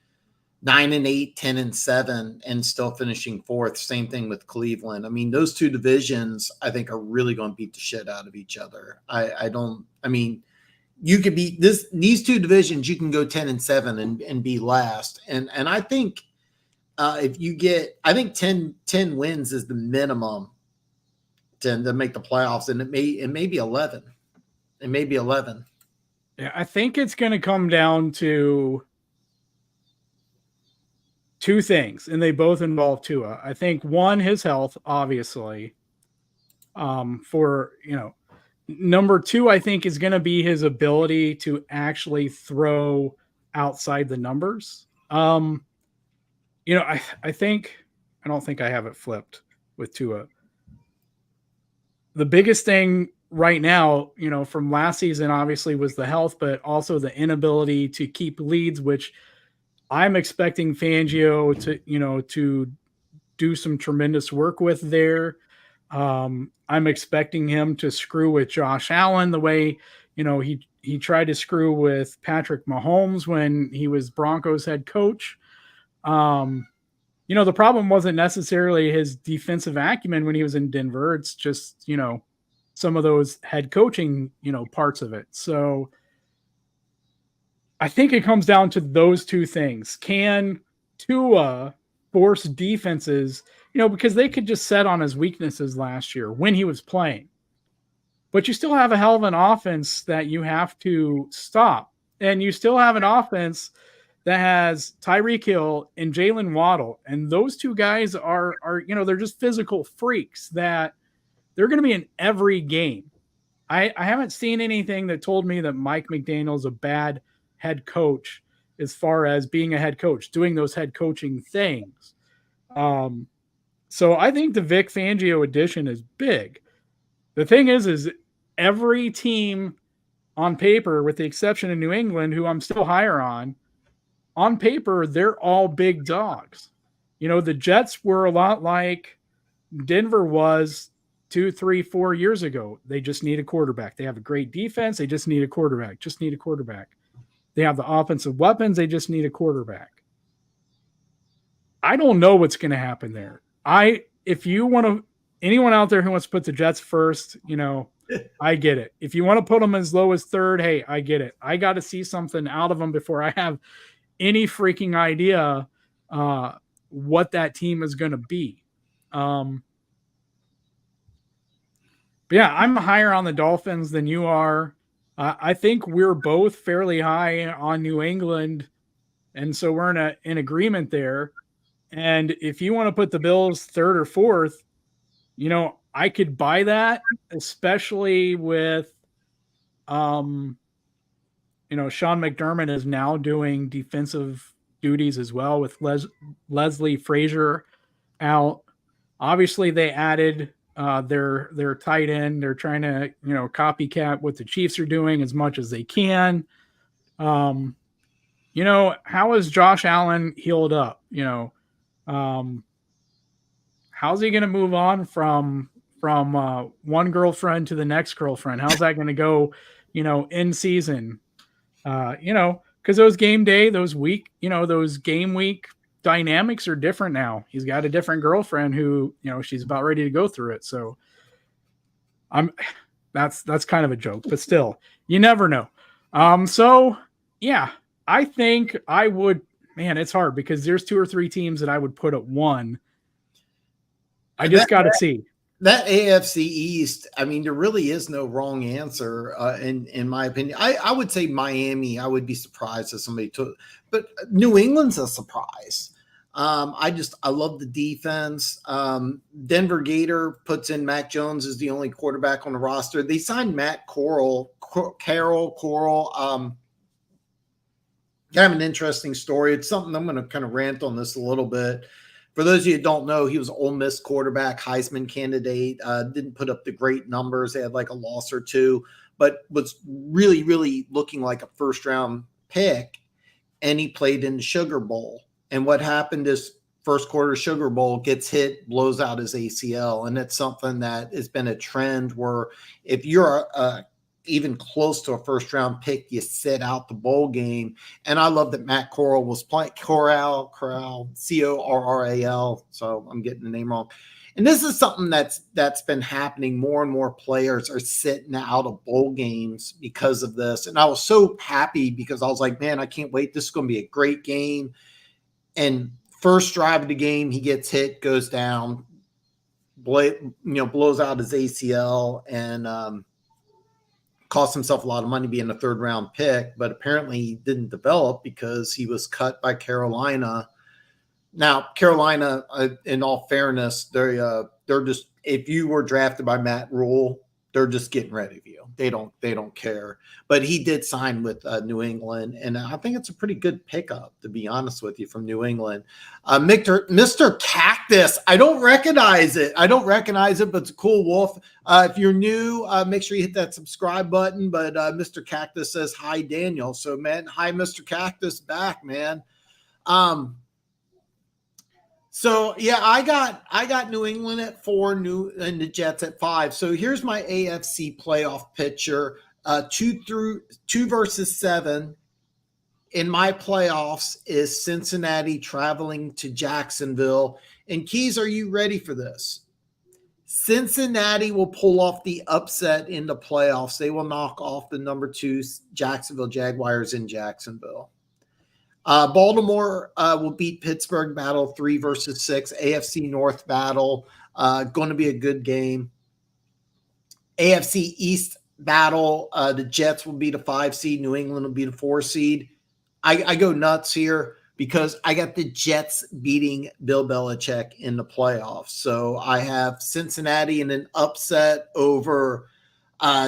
9-8, 10-7, and still finishing fourth. Same thing with Cleveland. I mean, those two divisions, I think, are really going to beat the shit out of each other. I mean, you could be these two divisions, you can go 10-7 and be last. And I think if you get, I think 10 wins is the minimum to make the playoffs, and it may be 11. It may be 11. Yeah, I think it's going to come down to two things, and they both involve Tua. I think one, his health, obviously. Number two, I think, is going to be his ability to actually throw outside the numbers. I don't think I have it flipped with Tua. The biggest thing right now, from last season, obviously, was the health, but also the inability to keep leads, which I'm expecting Fangio to do some tremendous work with there. I'm expecting him to screw with Josh Allen the way, he tried to screw with Patrick Mahomes when he was Broncos head coach. The problem wasn't necessarily his defensive acumen when he was in Denver. It's just, some of those head coaching, parts of it. So I think it comes down to those two things. Can Tua force defenses, because they could just set on his weaknesses last year when he was playing. But you still have a hell of an offense that you have to stop. And you still have an offense that has Tyreek Hill and Jalen Waddle. And those two guys are they're just physical freaks that they're going to be in every game. I haven't seen anything that told me that Mike McDaniel's a bad head coach as far as being a head coach, doing those head coaching things. So I think the Vic Fangio addition is big. The thing is every team on paper, with the exception of New England, who I'm still higher on paper, they're all big dogs. The Jets were a lot like Denver was 2, 3, 4 years ago. They just need a quarterback. They have a great defense. They just need a quarterback. They have the offensive weapons. They just need a quarterback. I don't know what's going to happen there. If you want to, anyone out there who wants to put the Jets first, I get it. If you want to put them as low as third, hey, I get it. I got to see something out of them before I have any freaking idea what that team is going to be. But yeah, I'm higher on the Dolphins than you are. I think we're both fairly high on New England, and so we're in agreement there. And if you want to put the Bills third or fourth, I could buy that, especially with, Sean McDermott is now doing defensive duties as well with Leslie Frazier out. Obviously, they added their tight end. They're trying to, copycat what the Chiefs are doing as much as they can. How is Josh Allen healed up? How's he going to move on from one girlfriend to the next girlfriend? How's that going to go, in season? Because those game day, those game week dynamics are different now. He's got a different girlfriend who, she's about ready to go through it. So that's kind of a joke, but still, you never know. So yeah, I think I would, man, it's hard because there's 2 or 3 teams that I would put at 1. I just got to see. That AFC East, I mean, there really is no wrong answer in my opinion. I would say Miami. I would be surprised if somebody took, but New England's a surprise. I love the defense. Denver Gator puts in Mac Jones as the only quarterback on the roster. They signed Matt Corral. Kind of an interesting story. It's something I'm going to kind of rant on this a little bit. For those of you who don't know, he was Ole Miss quarterback, Heisman candidate, didn't put up the great numbers. They had like a loss or two, but was really, really looking like a first-round pick, and he played in the Sugar Bowl. And what happened his first quarter Sugar Bowl, gets hit, blows out his ACL. And it's something that has been a trend where if you're even close to a first round pick, you sit out the bowl game. And I love that Matt Corral was playing Corral, Corral. So I'm getting the name wrong. And this is something that's been happening. More and more players are sitting out of bowl games because of this. And I was so happy because I was like, man, I can't wait. This is going to be a great game. And first drive of the game, he gets hit, goes down, blows out his ACL, and cost himself a lot of money being a third round pick. But apparently he didn't develop because he was cut by Carolina. Now, Carolina, in all fairness, they're just, if you were drafted by Matt Rule, they're just getting rid of you. They don't care. But he did sign with New England, and I think it's a pretty good pickup, to be honest with you, from New England. Mr. Cactus, I don't recognize it. But it's a cool wolf. If you're new, make sure you hit that subscribe button. But Mr. Cactus says, hi, Daniel. So, man, hi, Mr. Cactus, back, man. So yeah, I got New England at 4, and the Jets at 5. So here's my AFC playoff picture: 2 versus 7. In my playoffs is Cincinnati traveling to Jacksonville. And Keas, are you ready for this? Cincinnati will pull off the upset in the playoffs. They will knock off the number 2 Jacksonville Jaguars in Jacksonville. Baltimore will beat Pittsburgh, battle 3 versus 6. AFC North battle, going to be a good game. AFC East battle, the Jets will be the 5 seed. New England will be the 4 seed. I go nuts here because I got the Jets beating Bill Belichick in the playoffs. So I have Cincinnati in an upset over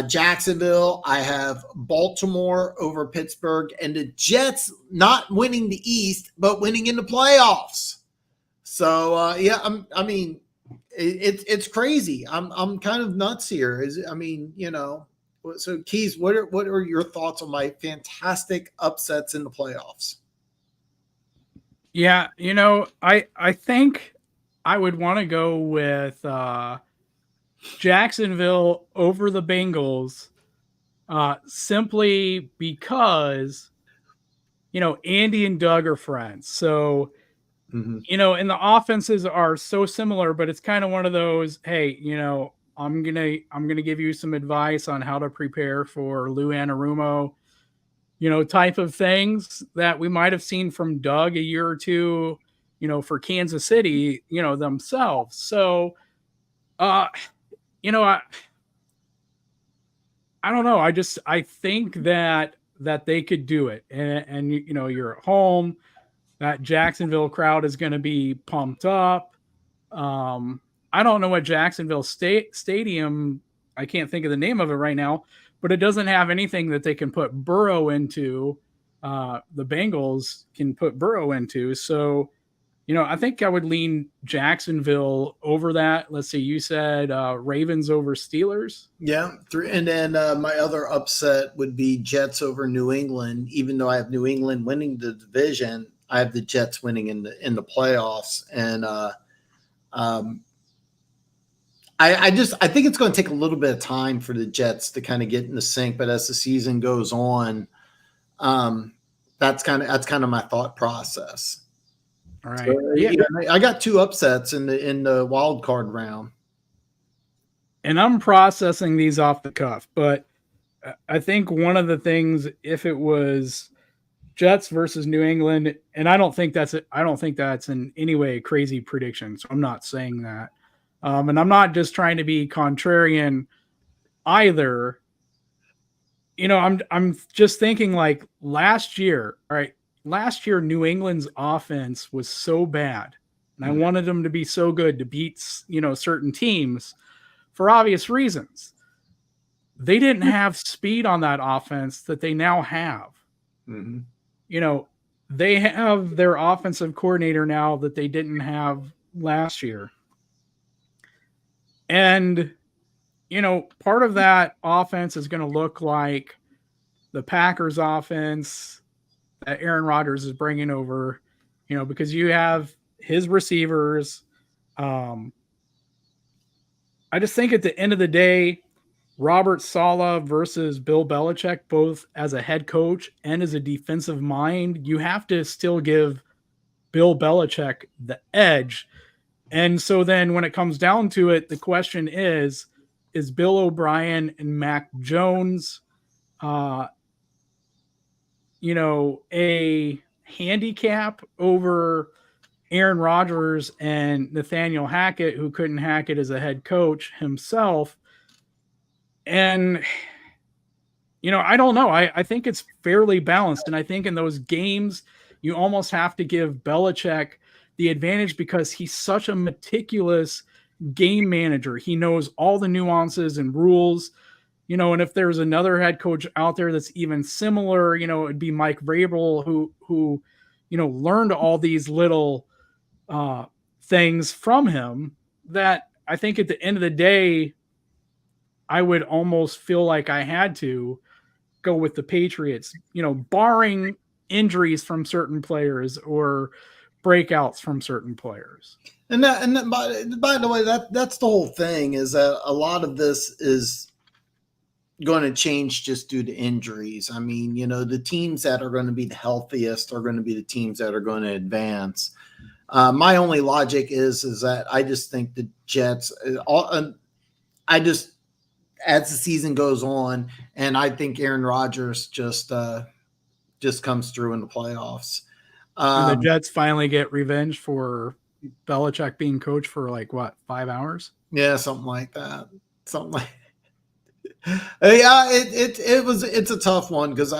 Jacksonville. I have Baltimore over Pittsburgh, and the Jets not winning the East, but winning in the playoffs. So yeah, it's crazy. I'm kind of nuts here. So Keas, what are your thoughts on my fantastic upsets in the playoffs? Yeah, I think I would want to go with Jacksonville over the Bengals, simply because, Andy and Doug are friends. So, and the offenses are so similar, but it's kind of one of those, hey, I'm gonna give you some advice on how to prepare for Lou Anarumo, type of things that we might have seen from Doug a year or two, for Kansas City, themselves. So, I don't know. I think that they could do it. And you're at home. That Jacksonville crowd is going to be pumped up. I don't know what Jacksonville Stadium, I can't think of the name of it right now, but it doesn't have anything that they can put Burrow into. The Bengals can put Burrow into. So, I think I would lean Jacksonville over that. Let's see, you said Ravens over Steelers. Yeah, 3, and then my other upset would be Jets over New England. Even though I have New England winning the division, I have the Jets winning in the playoffs. And I think it's going to take a little bit of time for the Jets to kind of get in the sync. But as the season goes on, that's kind of my thought process. All right. So, yeah, I got 2 upsets in the wild card round, and I'm processing these off the cuff. But I think one of the things, if it was Jets versus New England, and I don't think that's in any way a crazy prediction. So I'm not saying that, and I'm not just trying to be contrarian either. I'm just thinking like last year. All right. Last year, New England's offense was so bad, and I wanted them to be so good to beat, certain teams for obvious reasons. They didn't have speed on that offense that they now have. They have their offensive coordinator now that they didn't have last year. And, part of that offense is going to look like the Packers offense that Aaron Rodgers is bringing over, because you have his receivers. I just think at the end of the day, Robert Saleh versus Bill Belichick, both as a head coach and as a defensive mind, you have to still give Bill Belichick the edge. And so then when it comes down to it, the question is Bill O'Brien and Mac Jones, a handicap over Aaron Rodgers and Nathaniel Hackett, who couldn't hack it as a head coach himself? And, I don't know. I think it's fairly balanced. And I think in those games, you almost have to give Belichick the advantage because he's such a meticulous game manager. He knows all the nuances and rules, and if there's another head coach out there that's even similar, it'd be Mike Vrabel who learned all these little things from him that I think at the end of the day, I would almost feel like I had to go with the Patriots, barring injuries from certain players or breakouts from certain players. And by the way, that's the whole thing, is that a lot of this is going to change just due to injuries. I mean, the teams that are going to be the healthiest are going to be the teams that are going to advance. My only logic is that I just think the Jets, as the season goes on, and I think Aaron Rodgers just comes through in the playoffs. And the Jets finally get revenge for Belichick being coach for 5 hours? Yeah, something like that. Yeah, it's a tough one because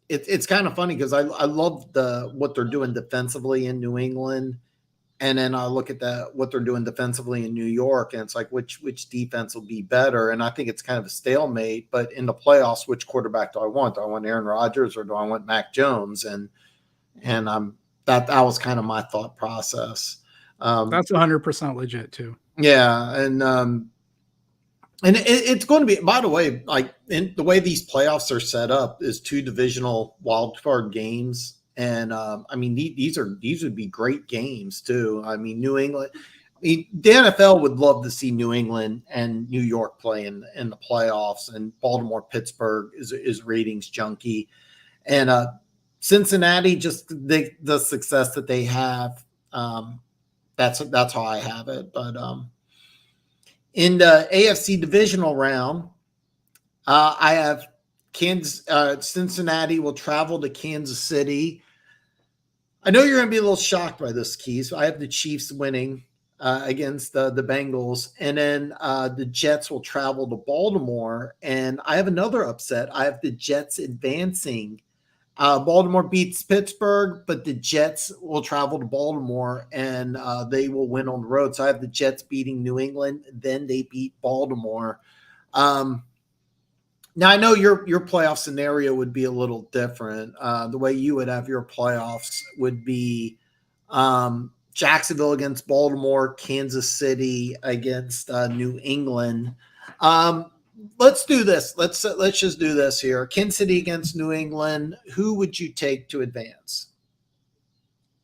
it's kind of funny because I love what they're doing defensively in New England. And then I look at what they're doing defensively in New York, and it's like, which defense will be better? And I think it's kind of a stalemate. But in the playoffs, which quarterback do I want? Do I want Aaron Rodgers or do I want Mac Jones? And that was kind of my thought process. That's 100% legit too. Yeah, and it's going to be. By the way, in the way these playoffs are set up, is 2 divisional wildcard games. And I mean, these would be great games too. I mean, New England. The NFL would love to see New England and New York play in the playoffs, and Baltimore, Pittsburgh is ratings junkie, and Cincinnati, just the success that they have. That's how I have it. But in the AFC divisional round, I have Cincinnati will travel to Kansas City. I know you're going to be a little shocked by this, Keas. I have the Chiefs winning against the Bengals, and then the Jets will travel to Baltimore. And I have another upset. I have the Jets advancing. Baltimore beats Pittsburgh, but the Jets will travel to Baltimore, and they will win on the road. So I have the Jets beating New England, then they beat Baltimore. Now, I know your playoff scenario would be a little different. The way you would have your playoffs would be Jacksonville against Baltimore, Kansas City against New England. Let's do this. Let's just do this here. Kansas City against New England. Who would you take to advance?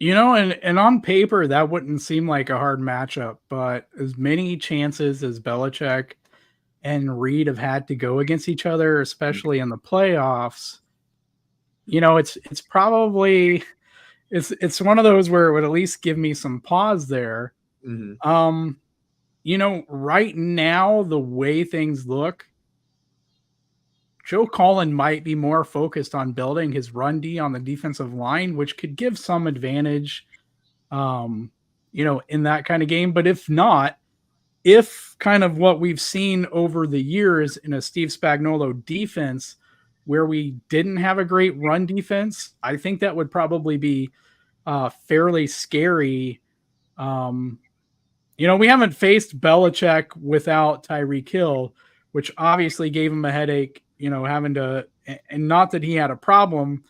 And on paper, that wouldn't seem like a hard matchup, but as many chances as Belichick and Reed have had to go against each other, especially in the playoffs, it's probably it's one of those where it would at least give me some pause there. Mm-hmm. Right now, the way things look, Joe Cullen might be more focused on building his run D on the defensive line, which could give some advantage, in that kind of game. But if not, if kind of what we've seen over the years in a Steve Spagnuolo defense where we didn't have a great run defense, I think that would probably be fairly scary. We haven't faced Belichick without Tyreek Hill, which obviously gave him a headache, having to, and not that he had a problem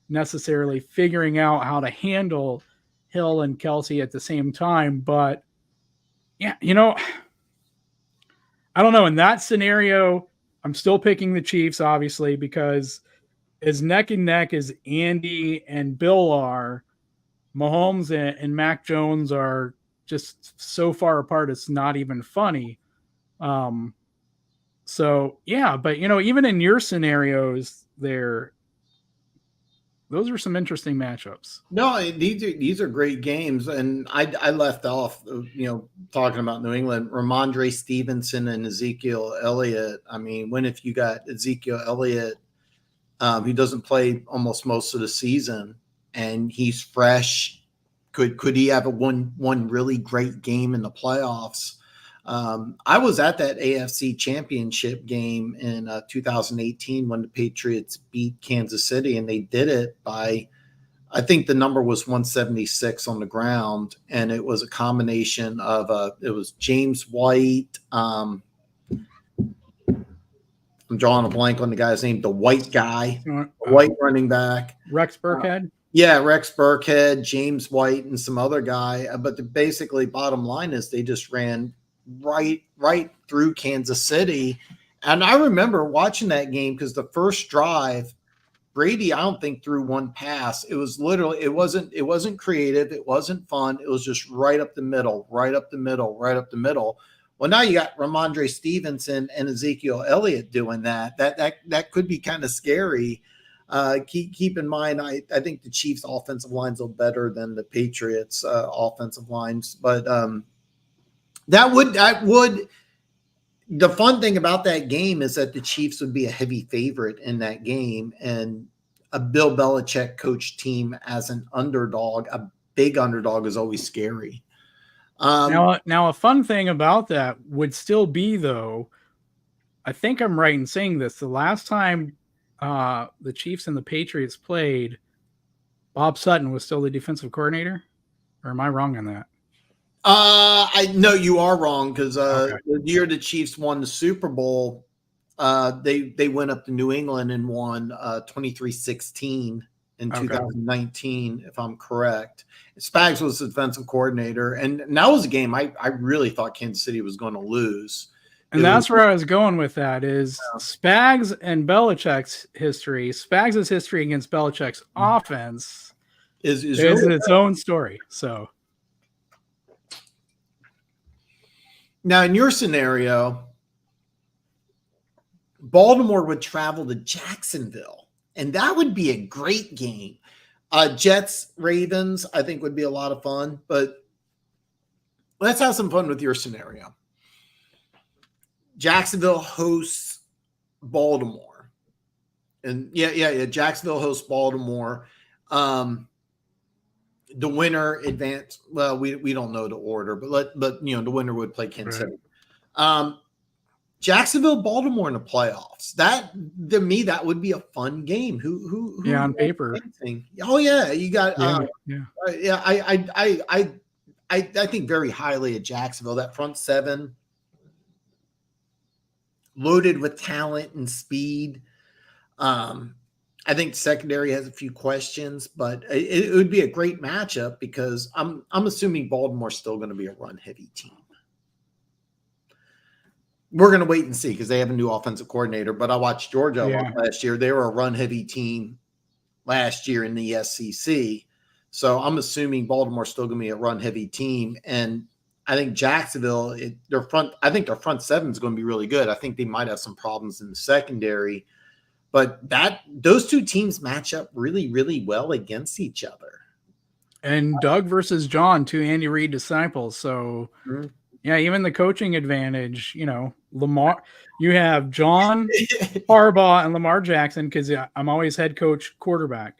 necessarily figuring out how to handle Hill and Kelsey at the same time. But yeah, I don't know. In that scenario, I'm still picking the Chiefs, obviously, because as neck and neck as Andy and Bill are, Mahomes and Mac Jones are just so far apart, it's not even funny. So yeah, but even in your scenarios those are some interesting matchups. No, these are great games, and I left off, talking about New England, Ramondre Stevenson and Ezekiel Elliott. I mean, when if you got Ezekiel Elliott, who doesn't play almost most of the season, and he's fresh, could he have one really great game in the playoffs? I was at that AFC Championship game in 2018 when the Patriots beat Kansas City, and they did it by, I think the number was 176 on the ground, and it was a combination of it was James White. I'm drawing a blank on the guy's name, the white guy, the white running back. Rex Burkhead? Yeah, Rex Burkhead, James White, and some other guy. But basically, bottom line is they just ran right through Kansas City. And I remember watching that game because the first drive, Brady, I don't think threw one pass. It was literally, it wasn't creative. It wasn't fun. It was just right up the middle. Well, now you got Ramondre Stevenson and Ezekiel Elliott doing that. That could be kind of scary. Keep in mind, I think the Chiefs' offensive line's a little better than the Patriots' offensive lines, but that would. The fun thing about that game is that the Chiefs would be a heavy favorite in that game, and a Bill Belichick coach team as an underdog, a big underdog, is always scary. Now, a fun thing about that would still be, though, I think I'm right in saying this, the last time the Chiefs and the Patriots played, Bob Sutton was still the defensive coordinator, or am I wrong on that? I know you are wrong, because the year the Chiefs won the Super Bowl, they went up to New England and won 23-16 in 2019, if I'm correct. Spags was the defensive coordinator, and that was a game I really thought Kansas City was going to lose. And that's where I was going with that is Spags and Belichick's history. Spags' history against Belichick's offense is its own story. So now in your scenario, Baltimore would travel to Jacksonville, and that would be a great game. Jets, Ravens, I think would be a lot of fun, but let's have some fun with your scenario. Jacksonville hosts Baltimore, and yeah. Jacksonville hosts Baltimore. The winner advance. Well, we don't know the order, but the winner would play Kansas City. Jacksonville, Baltimore in the playoffs. That, to me, that would be a fun game. Who on paper. Oh yeah, you got I think very highly of Jacksonville. That front seven, loaded with talent and speed. I think secondary has a few questions, but it would be a great matchup because I'm assuming Baltimore's still going to be a run heavy team. We're going to wait and see because they have a new offensive coordinator, but I watched Georgia last year. They were a run heavy team last year in the SEC. So I'm assuming Baltimore's still going to be a run heavy team. And I think Jacksonville, their front seven is going to be really good. I think they might have some problems in the secondary, but those two teams match up really, really well against each other. And Doug versus John, two Andy Reid disciples. So yeah, even the coaching advantage, Lamar, you have John Harbaugh and Lamar Jackson, because I'm always head coach quarterback.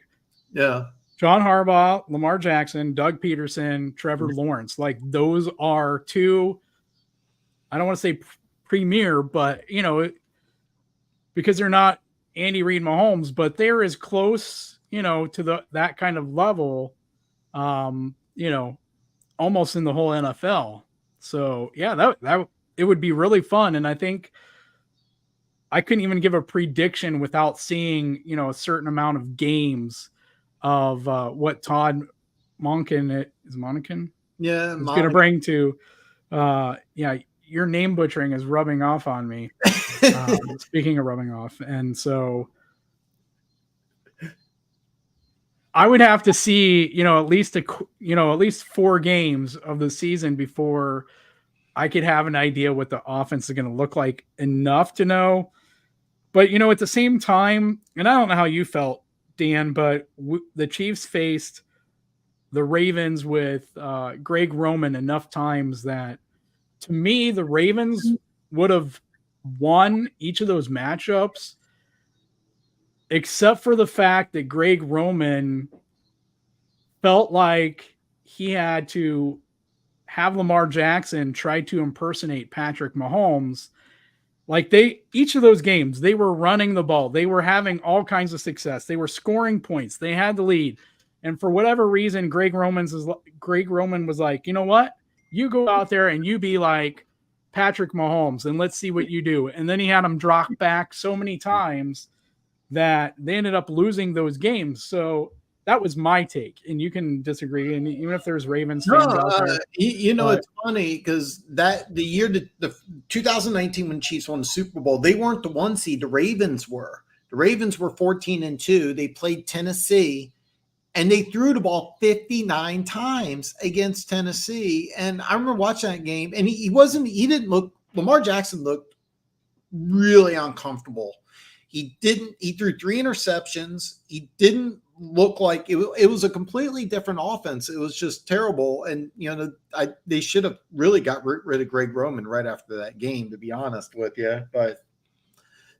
Yeah. John Harbaugh, Lamar Jackson, Doug Peterson, Trevor Lawrence. Like, those are two, I don't want to say premier, but, because they're not Andy Reid Mahomes, but they're as close, to that kind of level, almost in the whole NFL. So yeah, that it would be really fun. And I think I couldn't even give a prediction without seeing, a certain amount of games of what Todd Monken is going to bring to, your name butchering is rubbing off on me. Speaking of rubbing off. And so I would have to see, at least at least 4 games of the season before I could have an idea what the offense is going to look like enough to know. But, at the same time, and I don't know how you felt, Dan, but the Chiefs faced the Ravens with Greg Roman enough times that, to me, the Ravens would have won each of those matchups, except for the fact that Greg Roman felt like he had to have Lamar Jackson try to impersonate Patrick Mahomes. Like each of those games, they were running the ball. They were having all kinds of success. They were scoring points. They had the lead. And for whatever reason, Greg Roman was like, you know what? You go out there and you be like Patrick Mahomes and let's see what you do. And then he had him drop back so many times that they ended up losing those games. So that was my take, and you can disagree. And even if there's Ravens fans out there, it's funny because the year the 2019 when Chiefs won the Super Bowl, they weren't the 1 seed. The Ravens were. The Ravens were 14-2. They played Tennessee, and they threw the ball 59 times against Tennessee. And I remember watching that game, and he didn't look. Lamar Jackson looked really uncomfortable. He threw 3 interceptions. He didn't look like it was a completely different offense. It was just terrible. And, they should have really got rid of Greg Roman right after that game, to be honest with you. But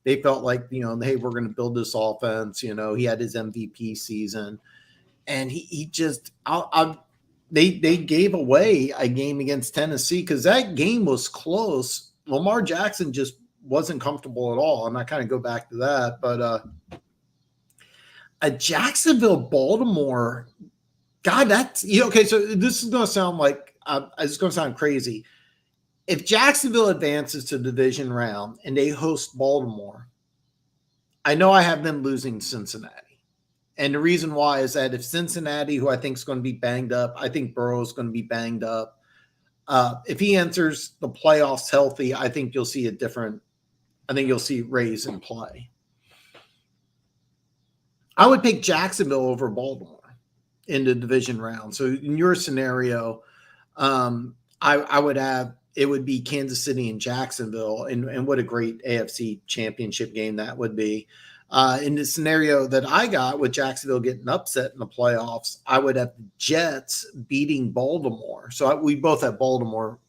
they felt like, hey, we're going to build this offense. He had his MVP season, and he just, they gave away a game against Tennessee because that game was close. Lamar Jackson just wasn't comfortable at all. And I kind of go back to that, but a Jacksonville-Baltimore, God, that's okay. So this is going to sound like it's going to sound crazy. If Jacksonville advances to the division round and they host Baltimore, I know I have them losing Cincinnati, and the reason why is that if Cincinnati, who I think is going to be banged up, I think Burrow is going to be banged up. If he enters the playoffs healthy, I think you'll see Rays in play. I would pick Jacksonville over Baltimore in the division round. So in your scenario, I would have it would be Kansas City and Jacksonville, and what a great AFC championship game that would be. In the scenario that I got with Jacksonville getting upset in the playoffs, I would have the Jets beating Baltimore. So we both have Baltimore.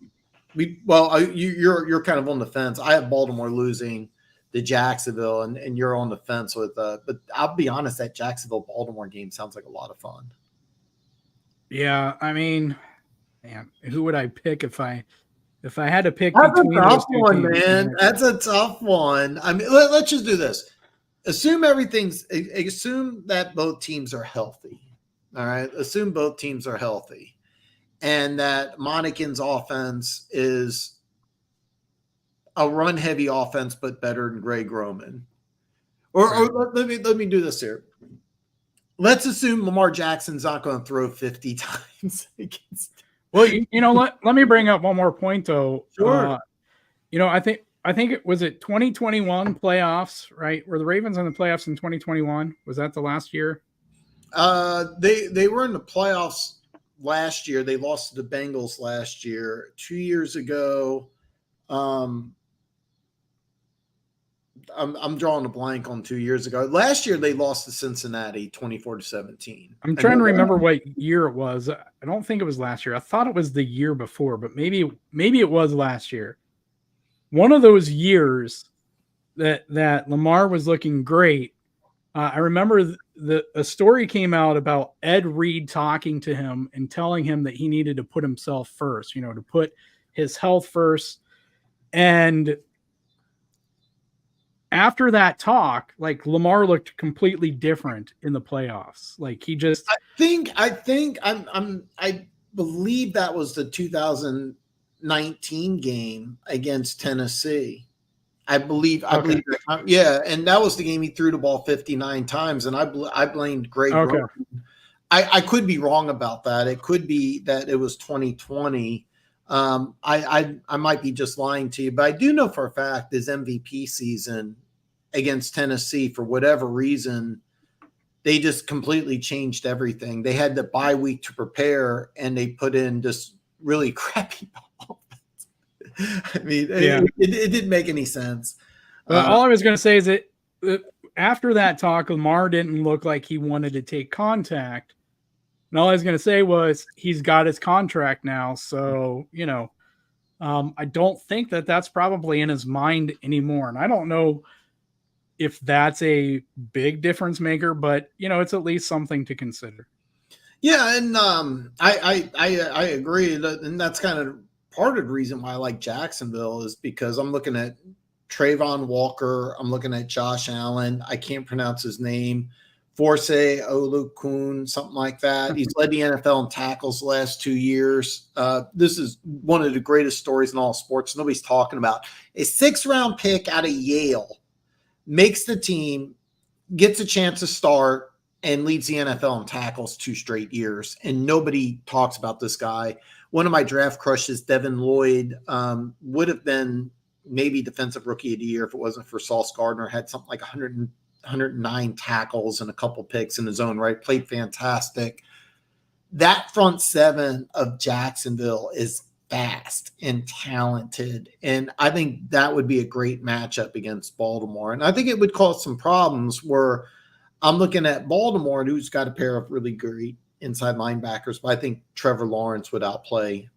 You're kind of on the fence. I have Baltimore losing to Jacksonville, and you're on the fence with but I'll be honest, that Jacksonville-Baltimore game sounds like a lot of fun. Yeah, I mean, man, who would I pick if I had to pick That's between a those tough two one, teams? man. That's a tough one. I mean, let's just do this. Assume that both teams are healthy. All right. Assume both teams are healthy, and that Monahan's offense is a run-heavy offense, but better than Greg Roman. Or let me do this here. Let's assume Lamar Jackson's not going to throw 50 times against. Well, let me bring up one more point though. Sure. I think it was 2021 playoffs, right? Were the Ravens in the playoffs in 2021? Was that the last year? They were in the playoffs last year. They lost to the Bengals last year. 2 years ago, I'm drawing a blank on 2 years ago. Last year they lost to Cincinnati 24-17. I'm trying to remember what year it was. I don't think it was last year. I thought it was the year before, but maybe it was last year. One of those years that Lamar was looking great. I remember a story came out about Ed Reed talking to him and telling him that he needed to put himself first, to put his health first. And after that talk, like, Lamar looked completely different in the playoffs. Like, he just, I believe that was the 2019 game against Tennessee. I believe that, yeah, and that was the game he threw the ball 59 times, and I blamed Greg. Okay. I could be wrong about that. It could be that it was 2020. I might be just lying to you, but I do know for a fact his MVP season against Tennessee, for whatever reason, they just completely changed everything. They had the bye week to prepare, and they put in just really crappy offense. I mean, it didn't make any sense. All I was going to say is that after that talk, Lamar didn't look like he wanted to take contact. And all I was going to say was he's got his contract now. So, I don't think that that's probably in his mind anymore. And I don't know if that's a big difference maker, but, it's at least something to consider. Yeah, and I agree. And that's kind of part of the reason why I like Jacksonville is because I'm looking at Trayvon Walker. I'm looking at Josh Allen. I can't pronounce his name. Force Olukun, something like that. He's led the NFL in tackles the last 2 years. This is one of the greatest stories in all sports. Nobody's talking about. A 6th-round pick out of Yale makes the team, gets a chance to start, and leads the NFL in tackles 2 straight years. And nobody talks about this guy. One of my draft crushes, Devin Lloyd, would have been maybe defensive rookie of the year if it wasn't for Sauce Gardner. Had something like 109 tackles and a couple picks in his own right. Played fantastic. That front 7 of Jacksonville is fast and talented. And I think that would be a great matchup against Baltimore. And I think it would cause some problems where I'm looking at Baltimore, who's got a pair of really great inside linebackers, but I think Trevor Lawrence would outplay.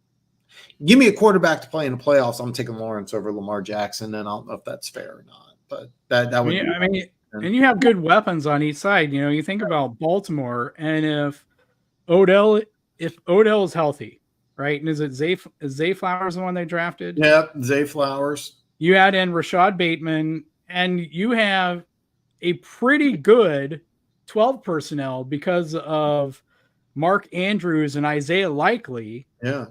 Give me a quarterback to play in the playoffs, I'm taking Lawrence over Lamar Jackson, and I don't know if that's fair or not. But that would be. And you have good weapons on each side. You think about Baltimore, and if Odell is healthy, right? And is Zay Flowers the one they drafted? Yep, Zay Flowers. You add in Rashad Bateman, and you have a pretty good 12 personnel because of Mark Andrews and Isaiah Likely. Yeah.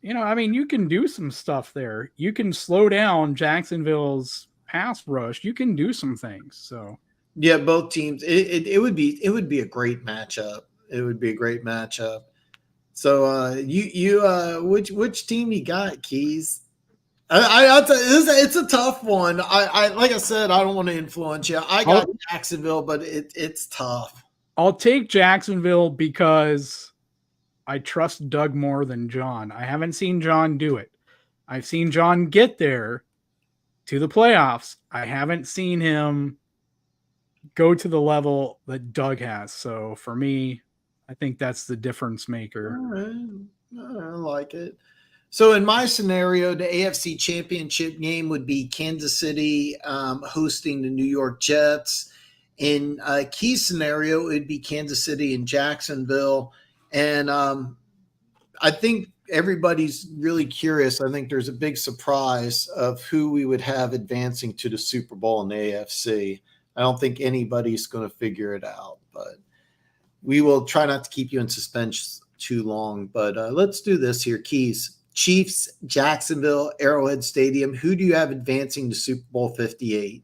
You can do some stuff there. You can slow down Jacksonville's pass rush. You can do some things. So yeah, both teams. It would be a great matchup. It would be a great matchup. So which team you got, Keys? It's a tough one. I like I said, I don't want to influence you. I got Jacksonville, but it's tough. I'll take Jacksonville because I trust Doug more than John. I haven't seen John do it. I've seen John get there to the playoffs. I haven't seen him go to the level that Doug has. So for me, I think that's the difference maker. All right. I like it. So in my scenario, the AFC Championship game would be Kansas City hosting the New York Jets. In a key scenario, it would be Kansas City and Jacksonville. And I think everybody's really curious. I think there's a big surprise of who we would have advancing to the Super Bowl in the AFC. I don't think anybody's going to figure it out, but we will try not to keep you in suspense too long. But let's do this here, Keys. Chiefs, Jacksonville, Arrowhead Stadium. Who do you have advancing to Super Bowl 58?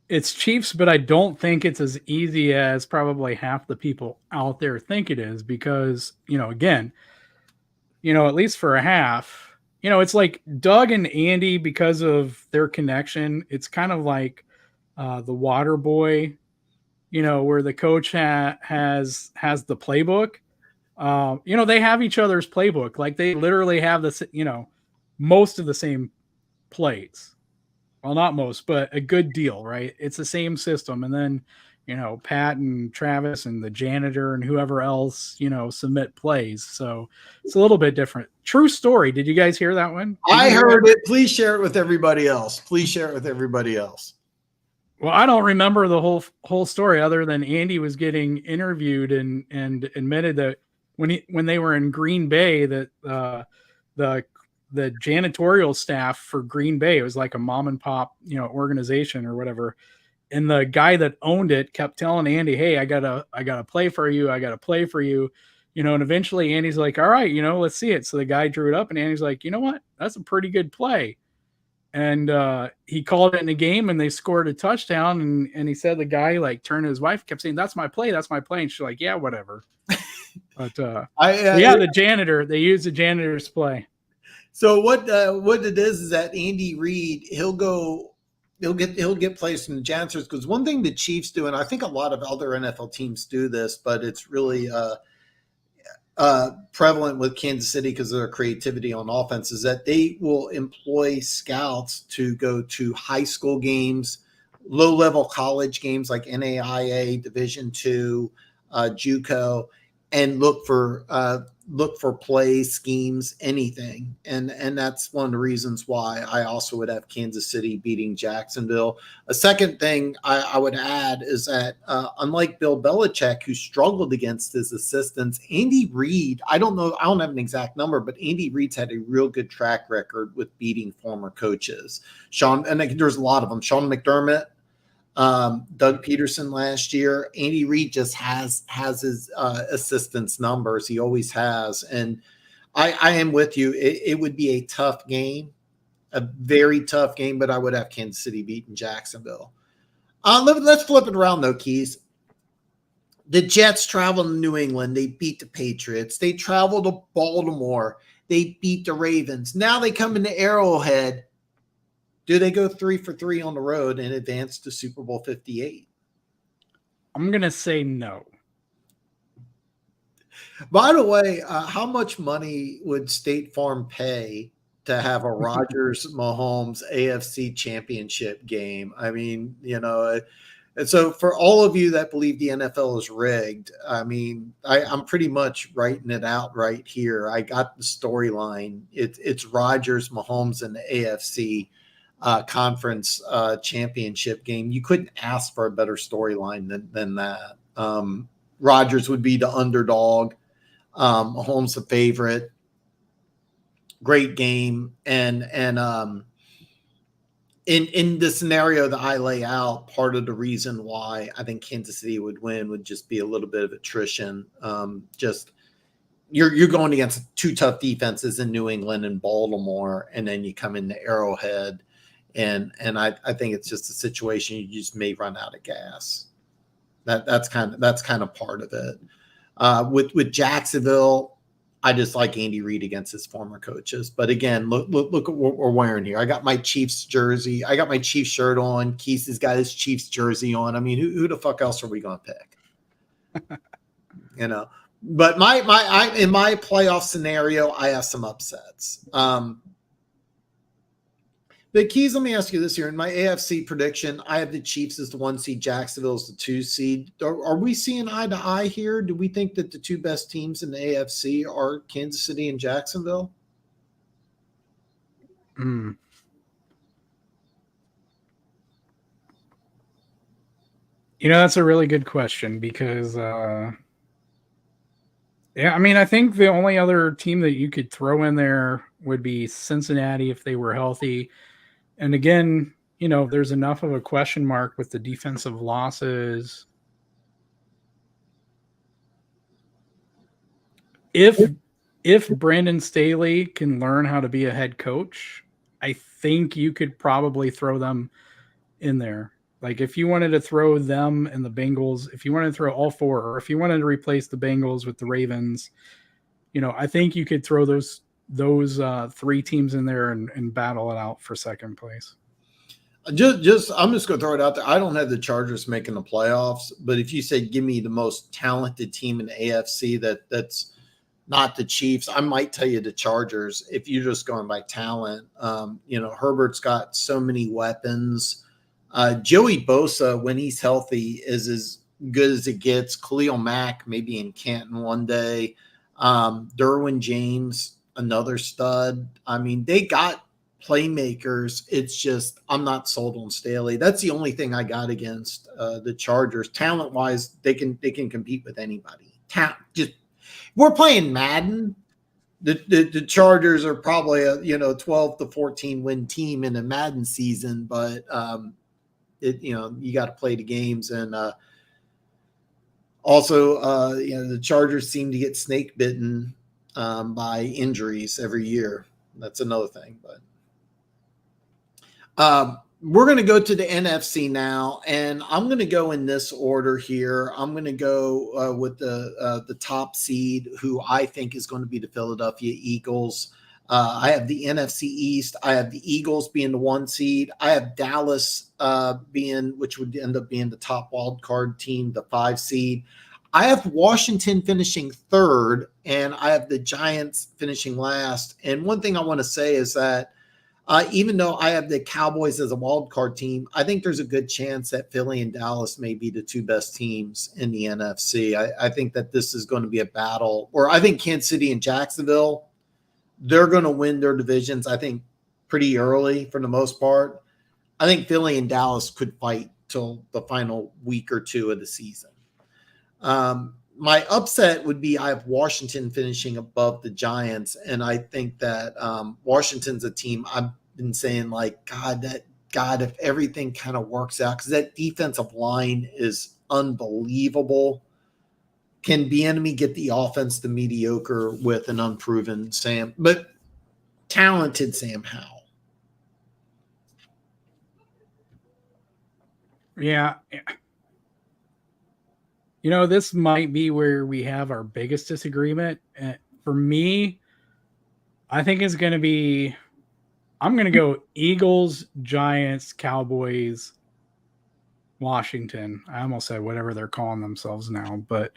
It's Chiefs, but I don't think it's as easy as probably half the people out there think it is because, again, at least for a half, it's like Doug and Andy, because of their connection, it's kind of like the Water Boy, where the coach has the playbook. They have each other's playbook. Like they literally have this, most of the same plays. Well, not most, but a good deal, right? It's the same system. And then, Pat and Travis and the janitor and whoever else, submit plays. So it's a little bit different. True story. Did you guys hear that one? I heard it. Please share it with everybody else. Well, I don't remember the whole story other than Andy was getting interviewed and admitted that when they were in Green Bay, that the janitorial staff for Green Bay, it was like a mom and pop, organization or whatever. And the guy that owned it kept telling Andy, "Hey, I gotta play for you. I gotta play for you." And eventually Andy's like, "All right, let's see it." So the guy drew it up and Andy's like, "You know what? That's a pretty good play." And he called it in the game and they scored a touchdown. And he said the guy turned to his wife, kept saying, "That's my play. That's my play." And she's like, "Yeah, whatever." But the janitor, they used the janitor's play. So what it is that Andy Reid, he'll go he'll get placed in the Janitors, because one thing the Chiefs do, and I think a lot of other NFL teams do this, but it's really prevalent with Kansas City because of their creativity on offense, is that they will employ scouts to go to high school games, low-level college games like NAIA, Division II, JUCO, and look for plays, schemes, anything. And that's one of the reasons why I also would have Kansas City beating Jacksonville. A second thing I would add is that unlike Bill Belichick, who struggled against his assistants, Andy Reid, I don't have an exact number, but Andy Reid's had a real good track record with beating former coaches. There's a lot of them. Sean McDermott, Doug Peterson last year. Andy Reid just has his assistants numbers. He always has. And I am with you. It would be a tough game, a very tough game, but I would have Kansas City beating Jacksonville. Let's flip it around though, Keys. The Jets travel to New England. They beat the Patriots. They travel to Baltimore. They beat the Ravens. Now they come into Arrowhead. Do they go 3 for 3 on the road and advance to Super Bowl 58? I'm going to say no. By the way, how much money would State Farm pay to have a Rodgers-Mahomes AFC championship game? I mean, and so for all of you that believe the NFL is rigged, I mean, I'm pretty much writing it out right here. I got the storyline. It's Rodgers, Mahomes, and the AFC conference championship game. You couldn't ask for a better storyline than that. Rodgers would be the underdog, Mahomes the favorite. Great game, and in the scenario that I lay out, part of the reason why I think Kansas City would win would just be a little bit of attrition. Just you're going against two tough defenses in New England and Baltimore, and then you come into Arrowhead. And I think it's just a situation you just may run out of gas. That's kind of part of it. With Jacksonville, I just like Andy Reid against his former coaches. But again, look at what we're wearing here. I got my Chiefs jersey. I got my Chiefs shirt on. Keas has got his Chiefs jersey on. I mean, who the fuck else are we going to pick? But in my playoff scenario, I have some upsets. But Keys, let me ask you this here. In my AFC prediction, I have the Chiefs as the 1 seed, Jacksonville as the 2 seed. Are we seeing eye to eye here? Do we think that the two best teams in the AFC are Kansas City and Jacksonville? That's a really good question because, I mean, I think the only other team that you could throw in there would be Cincinnati if they were healthy. And again, there's enough of a question mark with the defensive losses. If Brandon Staley can learn how to be a head coach, I think you could probably throw them in there. Like if you wanted to throw them and the Bengals, if you wanted to throw all four, or if you wanted to replace the Bengals with the Ravens, I think you could throw those three teams in there and battle it out for second place. I'm just going to throw it out there. I don't have the Chargers making the playoffs, but if you say give me the most talented team in the AFC that's not the Chiefs, I might tell you the Chargers. If you're just going by talent, Herbert's got so many weapons. Joey Bosa, when he's healthy, is as good as it gets. Khalil Mack maybe in Canton one day. Derwin James, another stud. I mean, they got playmakers. It's just I'm not sold on Staley. That's the only thing I got against the Chargers. Talent wise, they can compete with anybody. We're playing Madden. The Chargers are probably a 12 to 14 win team in a Madden season, but you got to play the games, and also the Chargers seem to get snake bitten by injuries every year. That's another thing, but we're going to go to the NFC now, and I'm going to go in this order here. I'm going to go with the top seed, who I think is going to be the Philadelphia Eagles. I have the NFC East. I have the Eagles being the 1 seed. I have Dallas which would end up being the top wild card team, the 5 seed. I have Washington finishing 3rd, and I have the Giants finishing last. And one thing I want to say is that even though I have the Cowboys as a wild card team, I think there's a good chance that Philly and Dallas may be the 2 best teams in the NFC. I think that this is going to be a battle, or I think Kansas City and Jacksonville, they're going to win their divisions, I think, pretty early for the most part. I think Philly and Dallas could fight till the final week or 2 of the season. My upset would be I have Washington finishing above the Giants, and I think that Washington's a team I've been saying, like, God, if everything kind of works out, because that defensive line is unbelievable. Can Bieniemy get the offense to mediocre with an unproven talented Sam Howell? Yeah. You know, this might be where we have our biggest disagreement. For me, I think it's going to be, I'm going to go Eagles, Giants, Cowboys, Washington. I almost said whatever they're calling themselves now, but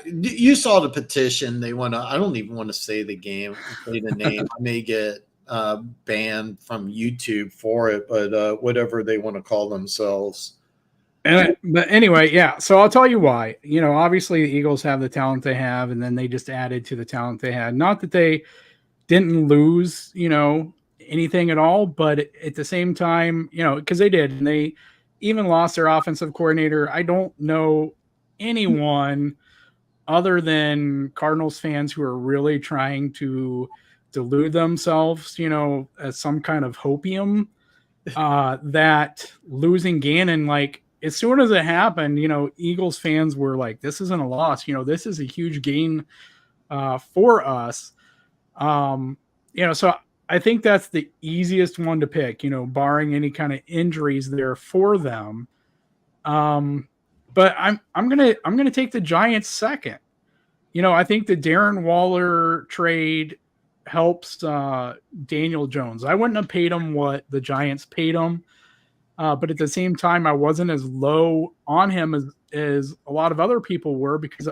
you saw the petition. They want to, I don't even want to say the name. I may get banned from YouTube for it, but whatever they want to call themselves. But anyway, yeah. So I'll tell you why. You know, obviously the Eagles have the talent they have, and then they just added to the talent they had. Not that they didn't lose, you know, anything at all, but at the same time, you know, because they did, and they even lost their offensive coordinator. I don't know anyone other than Cardinals fans who are really trying to delude themselves, you know, as some kind of hopium, that losing Gannon, like, as soon as it happened, you know, Eagles fans were like, this isn't a loss. You know, this is a huge gain for us. You know, so I think that's the easiest one to pick, you know, barring any kind of injuries there for them. But I'm gonna take the Giants second. You know, I think the Darren Waller trade helps Daniel Jones. I wouldn't have paid him what the Giants paid him. But at the same time, I wasn't as low on him as a lot of other people were, because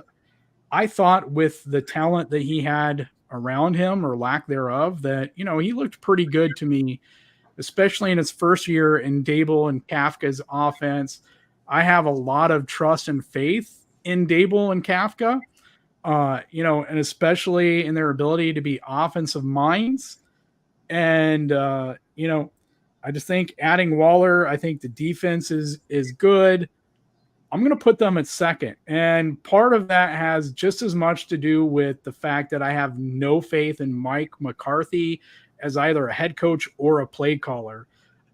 I thought with the talent that he had around him, or lack thereof, that, you know, he looked pretty good to me, especially in his first year in Dable and Kafka's offense. I have a lot of trust and faith in Dable and Kafka, you know, and especially in their ability to be offensive minds. And, you know, I just think adding Waller, I think the defense is good. I'm going to put them at second. And part of that has just as much to do with the fact that I have no faith in Mike McCarthy as either a head coach or a play caller.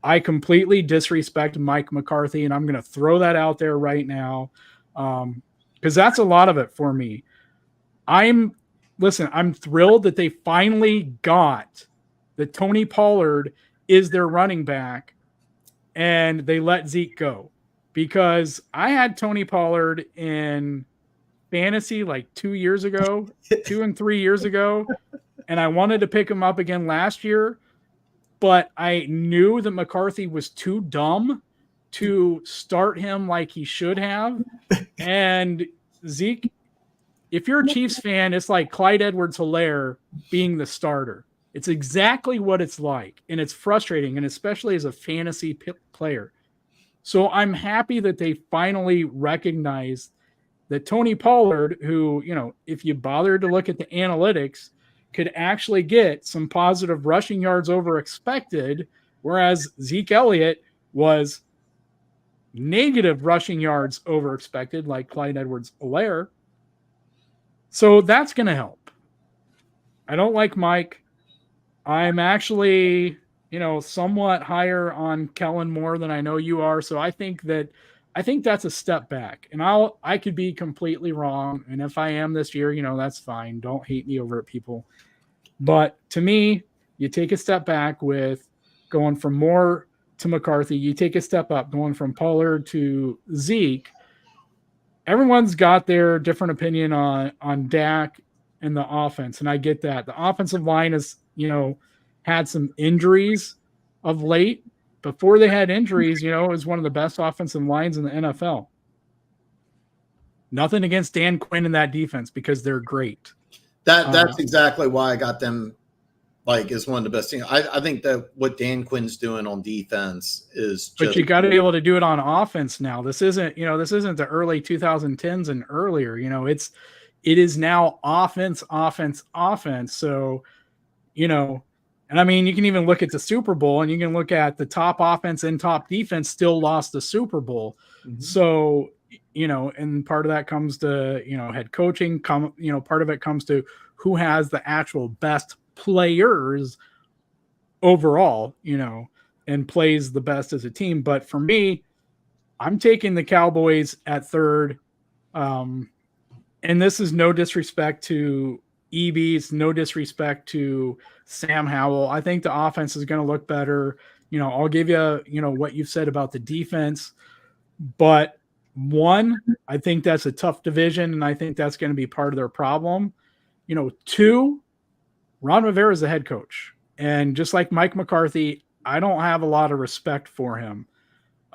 I completely disrespect Mike McCarthy, and I'm going to throw that out there right now, because that's a lot of it for me. I'm thrilled that they finally got that Tony Pollard is their running back, and they let Zeke go, because I had Tony Pollard in fantasy like 2 years ago, 2 and 3 years ago, and I wanted to pick him up again last year, but I knew that McCarthy was too dumb to start him like he should have. And Zeke, if you're a Chiefs fan, it's like Clyde Edwards-Helaire being the starter. It's exactly what it's like, and it's frustrating, and especially as a fantasy player. So I'm happy that they finally recognized that Tony Pollard, who, you know, if you bothered to look at the analytics, could actually get some positive rushing yards over expected, whereas Zeke Elliott was negative rushing yards over expected, like Clyde Edwards-Helaire. So that's going to help. I don't like Mike. I'm actually, you know, somewhat higher on Kellen Moore than I know you are. So I think that's a step back, and I could be completely wrong. And if I am this year, you know, that's fine. Don't hate me over it, people. But to me, you take a step back with going from Moore to McCarthy. You take a step up going from Pollard to Zeke. Everyone's got their different opinion on Dak and the offense, and I get that. The offensive line is, had some injuries of late. Before they had injuries, it was one of the best offensive lines in the NFL. Nothing against Dan Quinn and that defense because they're great. That's exactly why I got them is one of the best things. I think that what Dan Quinn's doing on defense is but you got to be able to do it on offense now. This isn't the early 2010s and earlier. It is now offense. So, and I mean, you can even look at the Super Bowl and you can look at the top offense and top defense still lost the Super Bowl. Mm-hmm. So, and part of that comes to, head coaching, part of it comes to who has the actual best players overall, and plays the best as a team. But for me, I'm taking the Cowboys at third. And this is no disrespect to EB. It's no disrespect to Sam Howell. I think the offense is going to look better. I'll give you, what you've said about the defense. But one, I think that's a tough division, and I think that's going to be part of their problem. Two, Ron Rivera is the head coach. And just like Mike McCarthy, I don't have a lot of respect for him.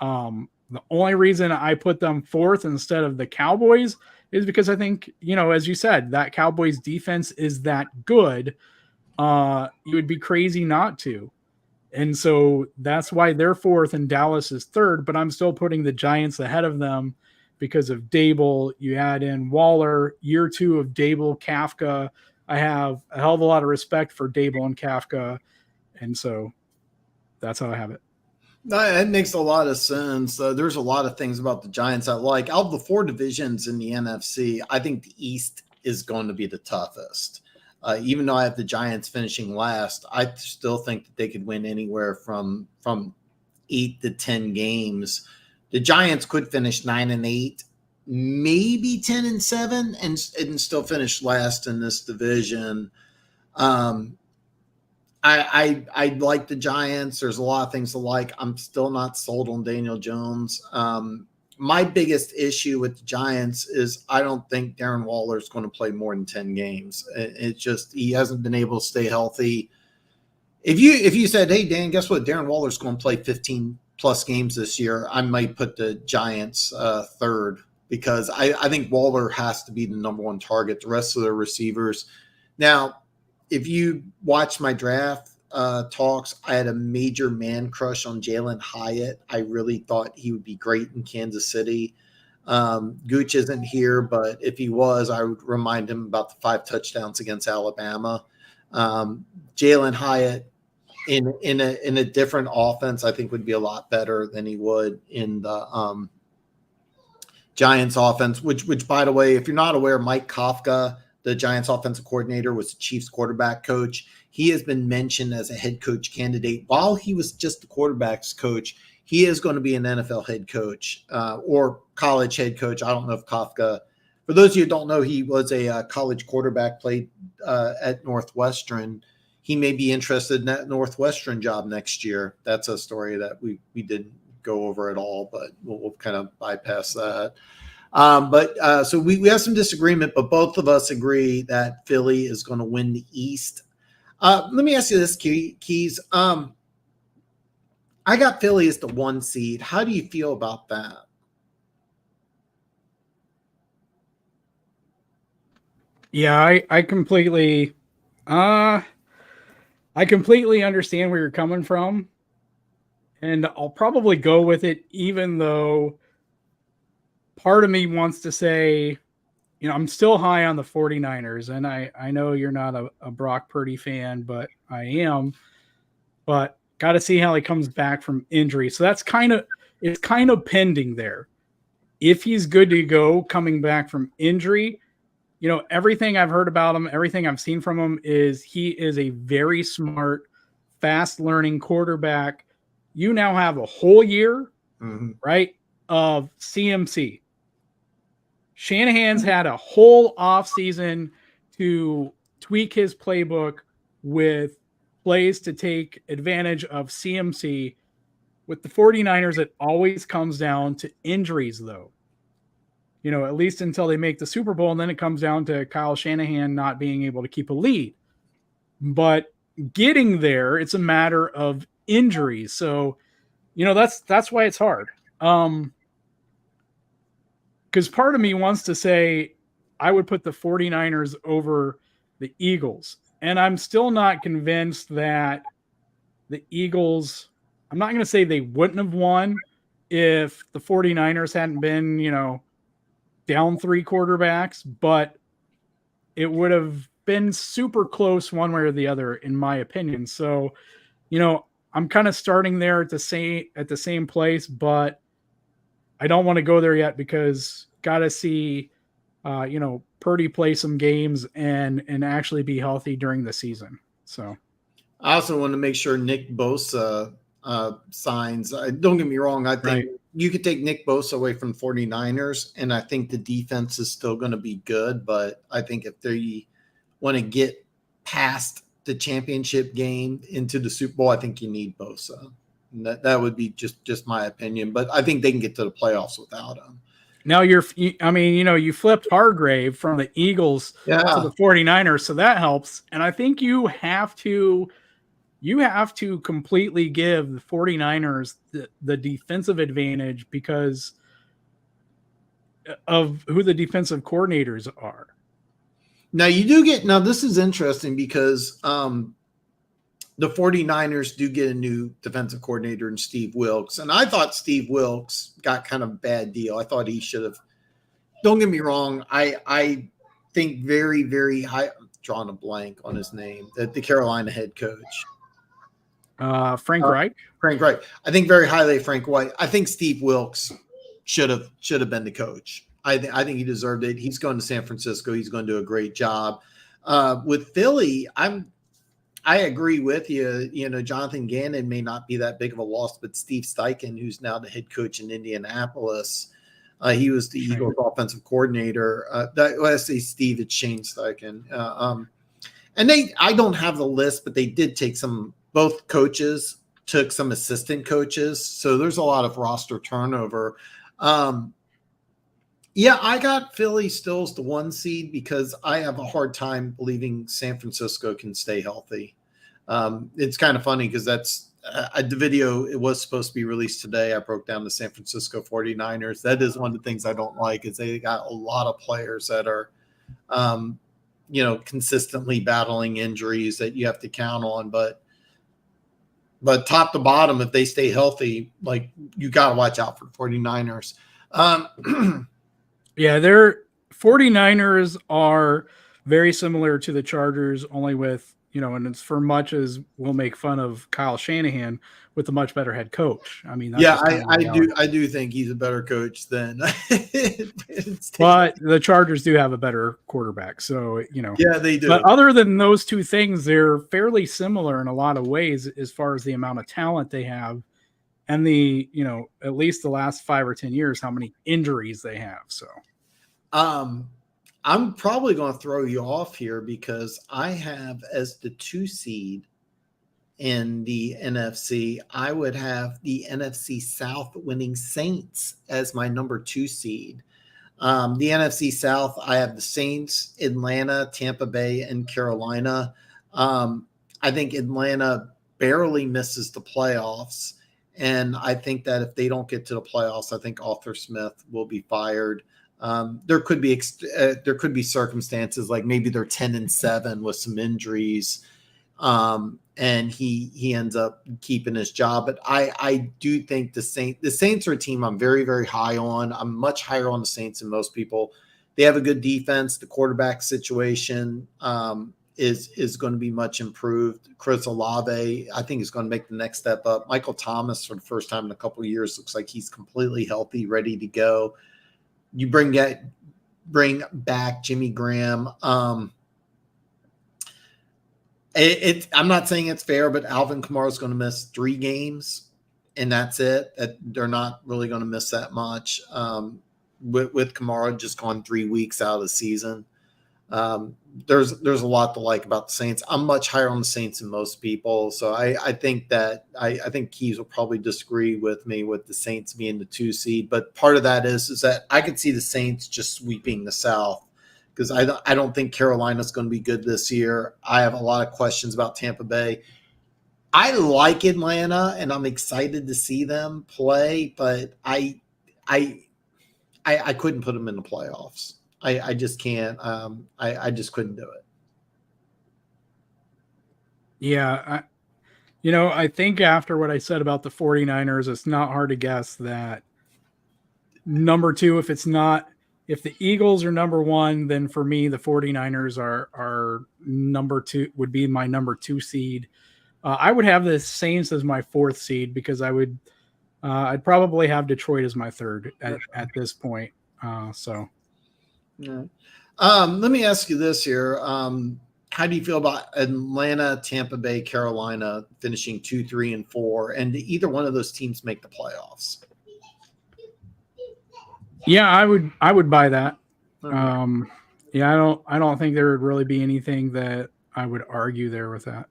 The only reason I put them fourth instead of the Cowboys is because I think, as you said, that Cowboys defense is that good. You would be crazy not to. And so that's why they're fourth and Dallas is third, but I'm still putting the Giants ahead of them because of Dable. You add in Waller, year two of Dable, Kafka. I have a hell of a lot of respect for Dable and Kafka. And so that's how I have it. That makes a lot of sense. There's a lot of things about the Giants I like. Out of the four divisions in the NFC, I think the East is going to be the toughest. Even though I have the Giants finishing last, I still think that they could win anywhere from 8 to 10 games. The Giants could finish 9-8, maybe 10-7, and still finish last in this division. I like the Giants. There's a lot of things to like. I'm still not sold on Daniel Jones. My biggest issue with the Giants is I don't think Darren Waller is going to play more than 10 games. It's just he hasn't been able to stay healthy. If you said, hey, Dan, guess what? Darren Waller's going to play 15-plus games this year, I might put the Giants third because I think Waller has to be the number one target. The rest of the receivers. Now, if you watch my draft talks, I had a major man crush on Jalen Hyatt. I really thought he would be great in Kansas City. Gooch isn't here, but if he was, I would remind him about the 5 touchdowns against Alabama. Jalen Hyatt in a different offense, I think would be a lot better than he would in the Giants offense, which by the way, if you're not aware, Mike Kafka, the Giants offensive coordinator, was the Chiefs quarterback coach. He has been mentioned as a head coach candidate. While he was just the quarterback's coach, he is going to be an NFL head coach or college head coach. I don't know if Kafka, for those of you who don't know, he was a college quarterback, played at Northwestern. He may be interested in that Northwestern job next year. That's a story that we didn't go over at all, but we'll kind of bypass that. So we have some disagreement, but both of us agree that Philly is going to win the East. Let me ask you this, Keas. I got Philly as the 1 seed. How do you feel about that? Yeah, I completely understand where you're coming from, and I'll probably go with it, even though part of me wants to say, I'm still high on the 49ers, and I know you're not a Brock Purdy fan, but I am. But got to see how he comes back from injury. So it's kind of pending there. If he's good to go coming back from injury, everything I've heard about him, everything I've seen from him is he is a very smart, fast learning quarterback. You now have a whole year, right, of CMC. Shanahan's had a whole offseason to tweak his playbook with plays to take advantage of CMC. With the 49ers, it always comes down to injuries, though. At least until they make the Super Bowl, and then it comes down to Kyle Shanahan not being able to keep a lead. But getting there, it's a matter of injuries. So, that's why it's hard. Because part of me wants to say I would put the 49ers over the Eagles. And I'm still not convinced that the Eagles, I'm not going to say they wouldn't have won if the 49ers hadn't been, down 3 quarterbacks, but it would have been super close one way or the other, in my opinion. So, I'm kind of starting there at the same place, but I don't want to go there yet because got to see, Purdy play some games and actually be healthy during the season. So I also want to make sure Nick Bosa signs. Don't get me wrong. I think you could take Nick Bosa away from 49ers, and I think the defense is still going to be good. But I think if they want to get past the championship game into the Super Bowl, I think you need Bosa. And that would be just my opinion. But I think they can get to the playoffs without him. Now you flipped Hargrave from the Eagles to the 49ers, so that helps. And I think you have to completely give the 49ers the defensive advantage because of who the defensive coordinators are. Now this is interesting because the 49ers do get a new defensive coordinator in Steve Wilks. And I thought Steve Wilks got kind of a bad deal. I thought he should have. Don't get me wrong. I think very, very high. I'm drawing a blank on his name. The Carolina head coach. Frank Reich. Frank Reich. I think very highly of Frank Reich. I think Steve Wilks should have been the coach. I think he deserved it. He's going to San Francisco. He's going to do a great job. With Philly, I agree with you. Jonathan Gannon may not be that big of a loss, but Steve Steichen, who's now the head coach in Indianapolis, he was the Eagles offensive coordinator. I say Steve, it's Shane Steichen. And I don't have the list, but they did take both coaches took some assistant coaches. So there's a lot of roster turnover. Yeah, I got Philly still as the 1 seed because I have a hard time believing San Francisco can stay healthy. It's kind of funny because that's the video. It was supposed to be released today. I broke down the San Francisco 49ers. That is one of the things I don't like is they got a lot of players that are, consistently battling injuries that you have to count on. But top to bottom, if they stay healthy, like you got to watch out for 49ers. Yeah, their 49ers are very similar to the Chargers, only with, and it's for much as we'll make fun of Kyle Shanahan with a much better head coach. I mean, that's I do think he's a better coach than. But the Chargers do have a better quarterback, so Yeah, they do. But other than those two things, they're fairly similar in a lot of ways as far as the amount of talent they have. And at least the last 5 or 10 years, how many injuries they have. So, I'm probably going to throw you off here because I have as the 2 seed in the NFC, I would have the NFC South winning Saints as my number 2 seed. The NFC South, I have the Saints, Atlanta, Tampa Bay, and Carolina. I think Atlanta barely misses the playoffs. And I think that if they don't get to the playoffs, I think Arthur Smith will be fired. There could be circumstances like maybe they're 10-7 with some injuries, and he ends up keeping his job. But I do think the Saints are a team I'm very, very high on. I'm much higher on the Saints than most people. They have a good defense. The quarterback situation is going to be much improved. Chris Olave, I think, is going to make the next step up. Michael Thomas, for the first time in a couple of years, looks like he's completely healthy, ready to go. You bring back Jimmy Graham. I'm not saying it's fair, but Alvin Kamara is going to miss 3 games, and that's it. They're not really going to miss that much. With Kamara just gone 3 weeks out of the season. There's a lot to like about the Saints. I'm much higher on the Saints than most people. So I think that I think Keas will probably disagree with me with the Saints being the 2 seed. But part of that is that I could see the Saints just sweeping the South because I don't think Carolina's going to be good this year. I have a lot of questions about Tampa Bay. I like Atlanta, and I'm excited to see them play, but I couldn't put them in the playoffs. I just can't. I just couldn't do it. Yeah. I think after what I said about the 49ers, it's not hard to guess that number 2, if the Eagles are number 1, then for me, the 49ers are number 2, would be my number 2 seed. I would have the Saints as my 4th seed because I'd probably have Detroit as my 3rd at this point. Yeah. Let me ask you this here. How do you feel about Atlanta, Tampa Bay, Carolina finishing 2, 3, and 4? And do either one of those teams make the playoffs? Yeah, I would buy that. Okay. Yeah, I don't think there would really be anything that I would argue there with that.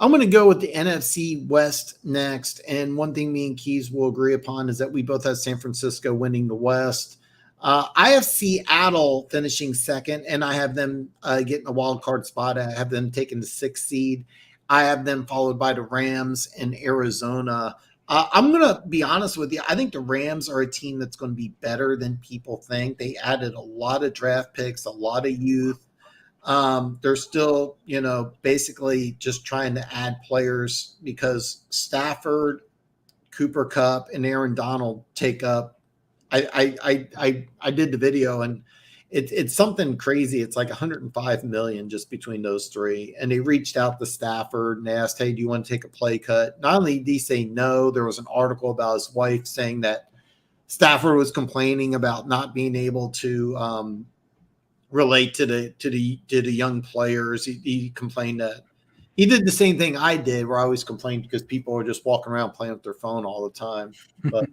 I'm going to go with the NFC West next. And one thing me and Keas will agree upon is that we both have San Francisco winning the West. I have Seattle finishing 2nd, and I have them getting a wild card spot. I have them taking the 6th seed. I have them followed by the Rams and Arizona. I'm going to be honest with you. I think the Rams are a team that's going to be better than people think. They added a lot of draft picks, a lot of youth. They're still, basically just trying to add players because Stafford, Cooper Kupp, and Aaron Donald take up. I did the video, and it's something crazy. It's like $105 million just between those 3. And they reached out to Stafford and asked, "Hey, do you want to take a play cut?" Not only did he say no, there was an article about his wife saying that Stafford was complaining about not being able to relate to the young players. He complained that he did the same thing I did, where I always complained because people are just walking around playing with their phone all the time. But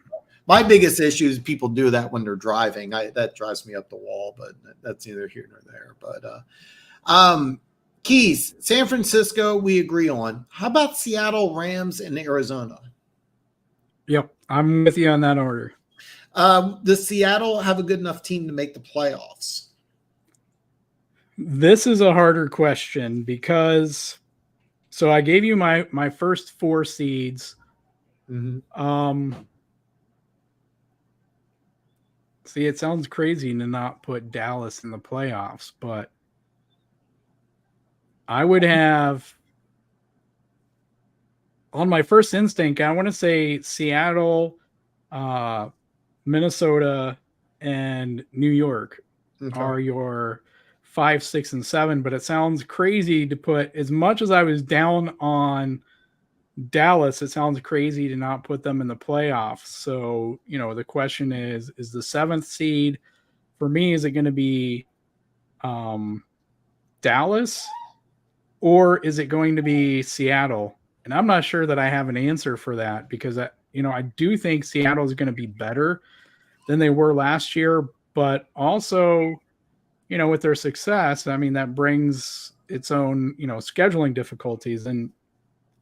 my biggest issue is people do that when they're driving. That drives me up the wall, but that's neither here nor there. But Keas, San Francisco, we agree on. How about Seattle, Rams, and Arizona? Yep, I'm with you on that order. Does Seattle have a good enough team to make the playoffs? This is a harder question because so I gave you my first 4 seeds. Mm-hmm. See, it sounds crazy to not put Dallas in the playoffs, but I would have on my first instinct, I want to say Seattle, Minnesota, and New York are your 5, 6, and 7, but it sounds crazy to put, as much as I was down on Dallas, it sounds crazy to not put them in the playoffs. So, the question is the 7th seed for me, is it going to be Dallas or is it going to be Seattle? And I'm not sure that I have an answer for that because I do think Seattle is going to be better than they were last year, but also, with their success, I mean, that brings its own, scheduling difficulties. And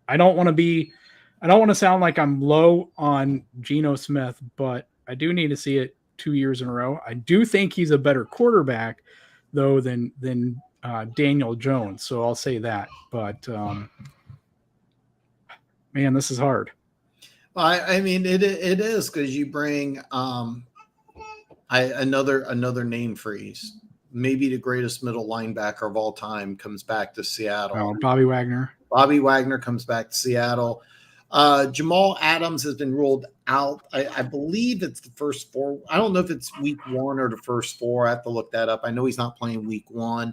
I don't want to sound like I'm low on Geno Smith, but I do need to see it 2 years in a row. I do think he's a better quarterback, though, than Daniel Jones. So I'll say that. But man, this is hard. I mean, it is because you bring another name freeze. Maybe the greatest middle linebacker of all time comes back to Seattle. Oh, Bobby Wagner. Bobby Wagner comes back to Seattle. Jamal Adams has been ruled out. I believe it's the first 4. I don't know if it's week 1 or the first 4. I have to look that up. I know he's not playing week 1.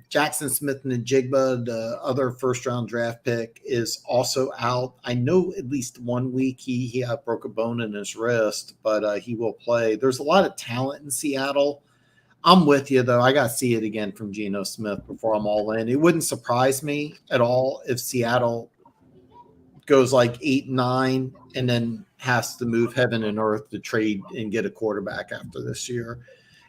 Jackson Smith-Njigba, the other first-round draft pick, is also out. I know at least 1 week he broke a bone in his wrist, but he will play. There's a lot of talent in Seattle. I'm with you, though. I got to see it again from Geno Smith before I'm all in. It wouldn't surprise me at all if Seattle goes like 8-9 and then has to move heaven and earth to trade and get a quarterback after this year.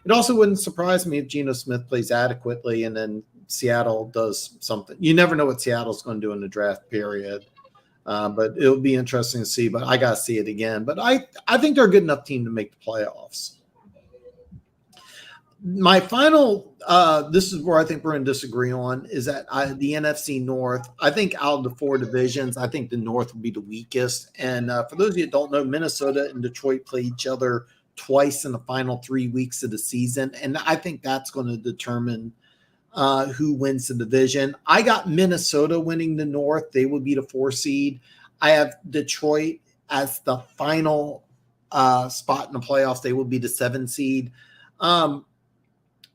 It also wouldn't surprise me if Geno Smith plays adequately and then Seattle does something. You never know what Seattle's going to do in the draft period, but it'll be interesting to see. But I got to see it again. But I think they're a good enough team to make the playoffs. My final, this is where I think we're going to disagree on, is that the NFC North, I think out of the four divisions, I think the North will be the weakest. And for those of you that don't know, Minnesota and Detroit play each other twice in the final 3 weeks of the season. And I think that's going to determine who wins the division. I got Minnesota winning the North. They would be the 4 seed. I have Detroit as the final spot in the playoffs. They will be the 7 seed.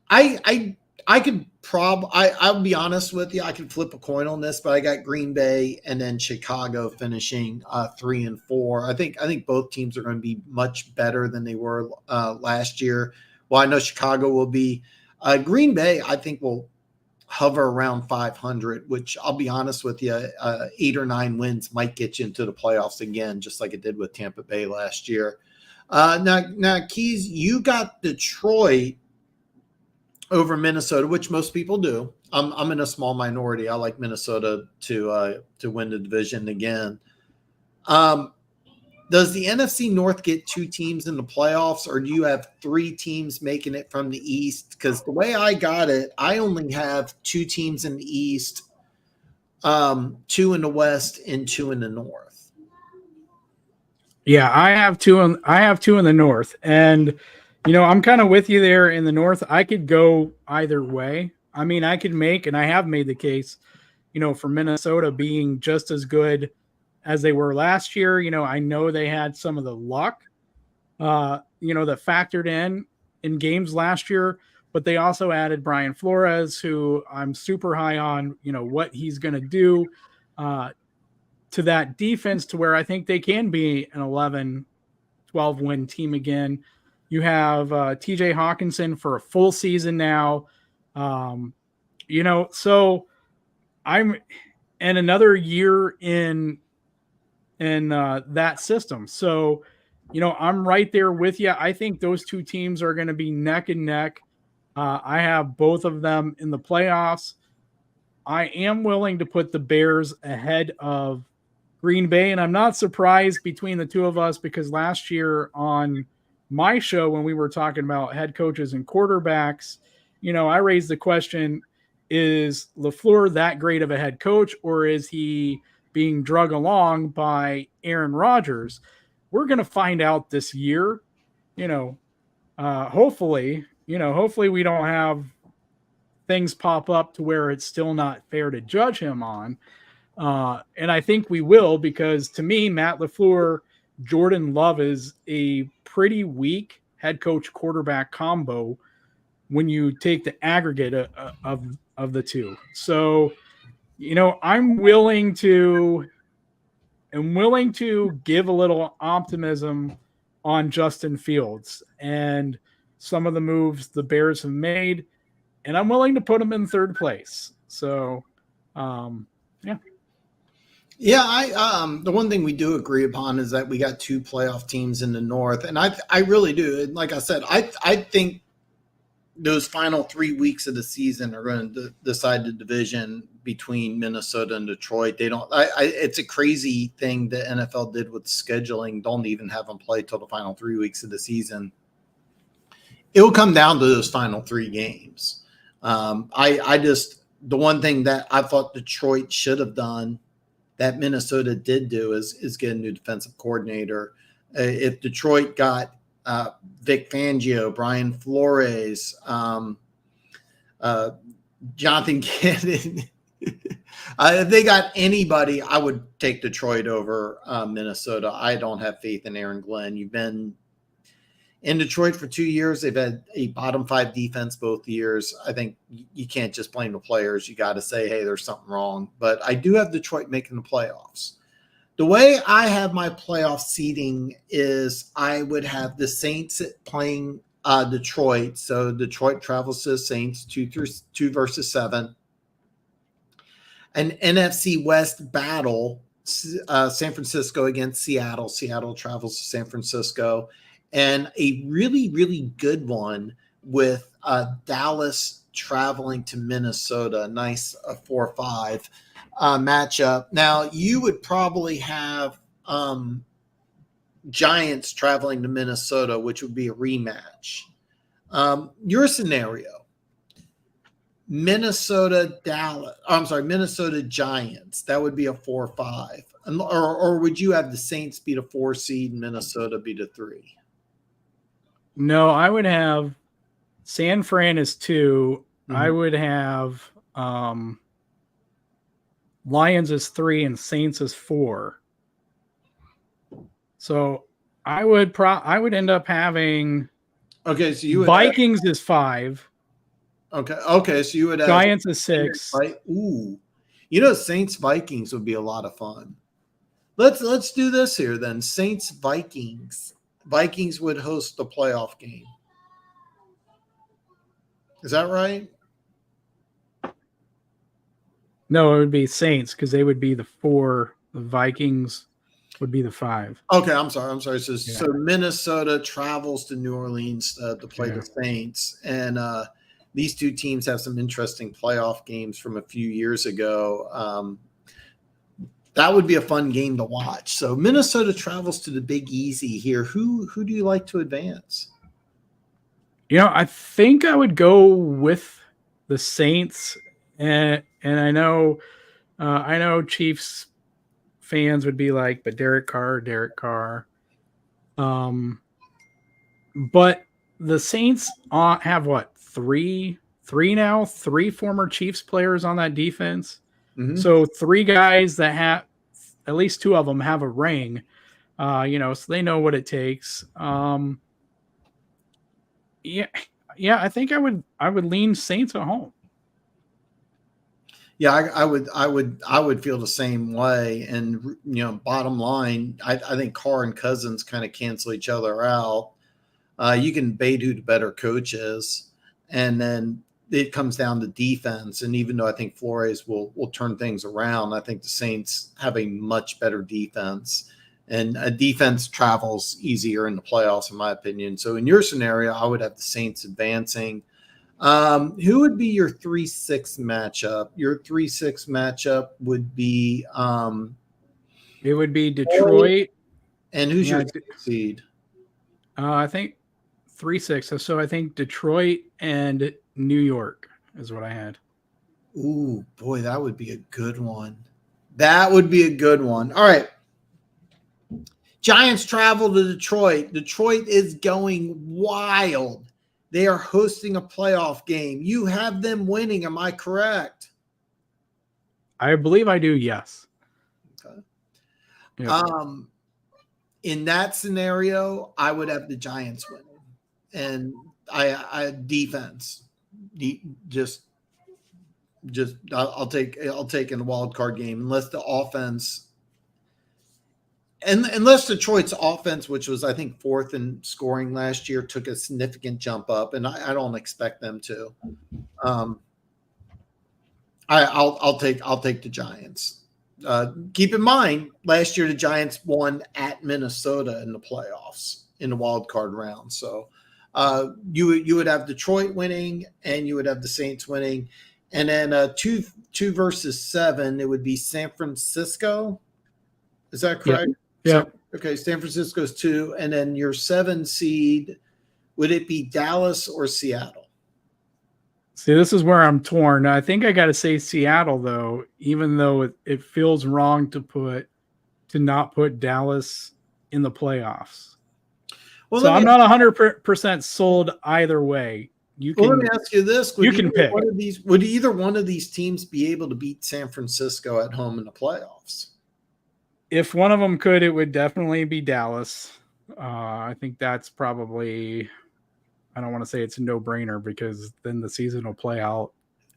I could I'll be honest with you. I could flip a coin on this, but I got Green Bay and then Chicago finishing 3 and 4. I think both teams are going to be much better than they were last year. Well, I know Chicago will be. Green Bay, I think, will hover around 500, which I'll be honest with you, 8 or 9 wins might get you into the playoffs again, just like it did with Tampa Bay last year. Now, Keas, you got Detroit over Minnesota, which most people do. I'm in a small minority. I like Minnesota to win the division again. Does the NFC North get 2 teams in the playoffs, or do you have 3 teams making it from the East? Because the way I got it, I only have 2 teams in the East, 2 in the West, and 2 in the North. Yeah, I have 2 in the North, and I'm kind of with you there in the North. I could go either way. I mean, I could make, and I have made the case, for Minnesota being just as good as they were last year. I know they had some of the luck, that factored in games last year, but they also added Brian Flores, who I'm super high on, what he's going to do to that defense, to where I think they can be an 11, 12 win team again. You have TJ Hawkinson for a full season now. So I'm and another year in that system. So, I'm right there with you. I think those 2 teams are going to be neck and neck. I have both of them in the playoffs. I am willing to put the Bears ahead of Green Bay, and I'm not surprised between the 2 of us, because last year on my show, when we were talking about head coaches and quarterbacks, I raised the question, is LaFleur that great of a head coach, or is he being drug along by Aaron Rodgers? We're going to find out this year. Hopefully we don't have things pop up to where it's still not fair to judge him on. And I think we will, because to me, Matt LaFleur, Jordan Love is a pretty weak head coach quarterback combo when you take the aggregate of the 2. So, I'm willing to give a little optimism on Justin Fields and some of the moves the Bears have made, and I'm willing to put them in 3rd place. So, yeah. Yeah, the one thing we do agree upon is that we got 2 playoff teams in the North, and I really do. And like I said, I think those final 3 weeks of the season are going to decide the division between Minnesota and Detroit. They don't. It's a crazy thing the NFL did with scheduling. Don't even have them play till the final 3 weeks of the season. It will come down to those final 3 games. The one thing that I thought Detroit should have done that Minnesota did do is get a new defensive coordinator. If Detroit got Vic Fangio, Brian Flores, Jonathan Gannon, if they got anybody, I would take Detroit over Minnesota. I don't have faith in Aaron Glenn. You've been in Detroit for 2 years. They've had a bottom 5 defense both years. I think you can't just blame the players. You got to say, hey, there's something wrong. But I do have Detroit making the playoffs. The way I have my playoff seeding is I would have the Saints playing Detroit. So Detroit travels to the Saints, 2 versus 7. An NFC West battle, San Francisco against Seattle. Seattle travels to San Francisco. And a really, really good one with Dallas traveling to Minnesota. A nice 4-5 matchup. Now, you would probably have Giants traveling to Minnesota, which would be a rematch. Your scenario: Minnesota Giants. That would be a 4-5. Or would you have the Saints beat a 4 seed and Minnesota beat a 3? No, I would have San Fran is 2. Mm-hmm. I would have Lions is 3 and Saints is 4. So I would end up having so you would Vikings is 5. Okay, so you would have Giants is 6. Right? Ooh, Saints Vikings would be a lot of fun. Let's do this here then. Saints Vikings. Vikings would host the playoff game. Is that right? No, it would be Saints because they would be the 4. The Vikings would be the 5. Okay, I'm sorry. So Minnesota travels to New Orleans to play the Saints, and these two teams have some interesting playoff games from a few years ago. That would be a fun game to watch. So Minnesota travels to the Big Easy here. Who do you like to advance? I think I would go with the Saints, and I know Chiefs fans would be like, but Derek Carr. But the Saints have what, three former Chiefs players on that defense. Mm-hmm. So 3 guys that have, at least 2 of them have a ring, so they know what it takes. Yeah, I think I would lean Saints at home. Yeah, I would feel the same way. And bottom line, I think Carr and Cousins kind of cancel each other out. You can debate who the better coach is, and then it comes down to defense. And even though I think Flores will turn things around, I think the Saints have a much better defense, and a defense travels easier in the playoffs, in my opinion. So in your scenario, I would have the Saints advancing. Who would be your 3-6 matchup? Your 3-6 matchup would be it would be Detroit. And who's your seed? I think 3-6. So I think Detroit and New York is what I had. Ooh, boy, that would be a good one. All right. Giants travel to Detroit. Detroit is going wild. They are hosting a playoff game. You have them winning. Am I correct? I believe I do, yes. Okay. Yep. In that scenario, I would have the Giants winning. And I defense. I'll take in a wild card game unless the offense, and unless Detroit's offense, which was I think 4th in scoring last year, took a significant jump up, and I don't expect them to. I'll take the Giants. Keep in mind, last year the Giants won at Minnesota in the playoffs in the wild card round. So you would have Detroit winning, and you would have the Saints winning, and then 2 versus 7, it would be San Francisco. Is that correct? Yeah. Okay, San Francisco's 2, and then your 7 seed, would it be Dallas or Seattle? See, this is where I'm torn. I think I got to say Seattle, though, even though it feels wrong to not put Dallas in the playoffs. Well, so I'm not 100% sold either way. Let me ask you this: you can pick. Would either one of these teams be able to beat San Francisco at home in the playoffs? If one of them could, it would definitely be Dallas. I think that's probably, I don't want to say it's a no-brainer because then the season will play out,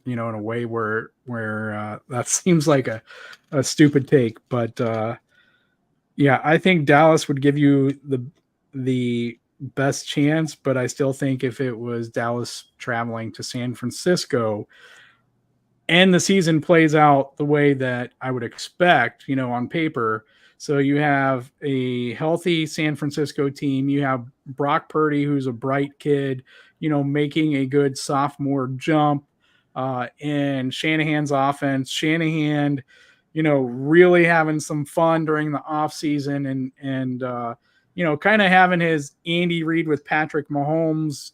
in a way where that seems like a stupid take. But yeah, I think Dallas would give you the best chance, but I still think if it was Dallas traveling to San Francisco and the season plays out the way that I would expect, on paper. So you have a healthy San Francisco team. You have Brock Purdy, who's a bright kid, making a good sophomore jump, and Shanahan's offense. Shanahan, really having some fun during the offseason and kind of having his Andy Reid with Patrick Mahomes,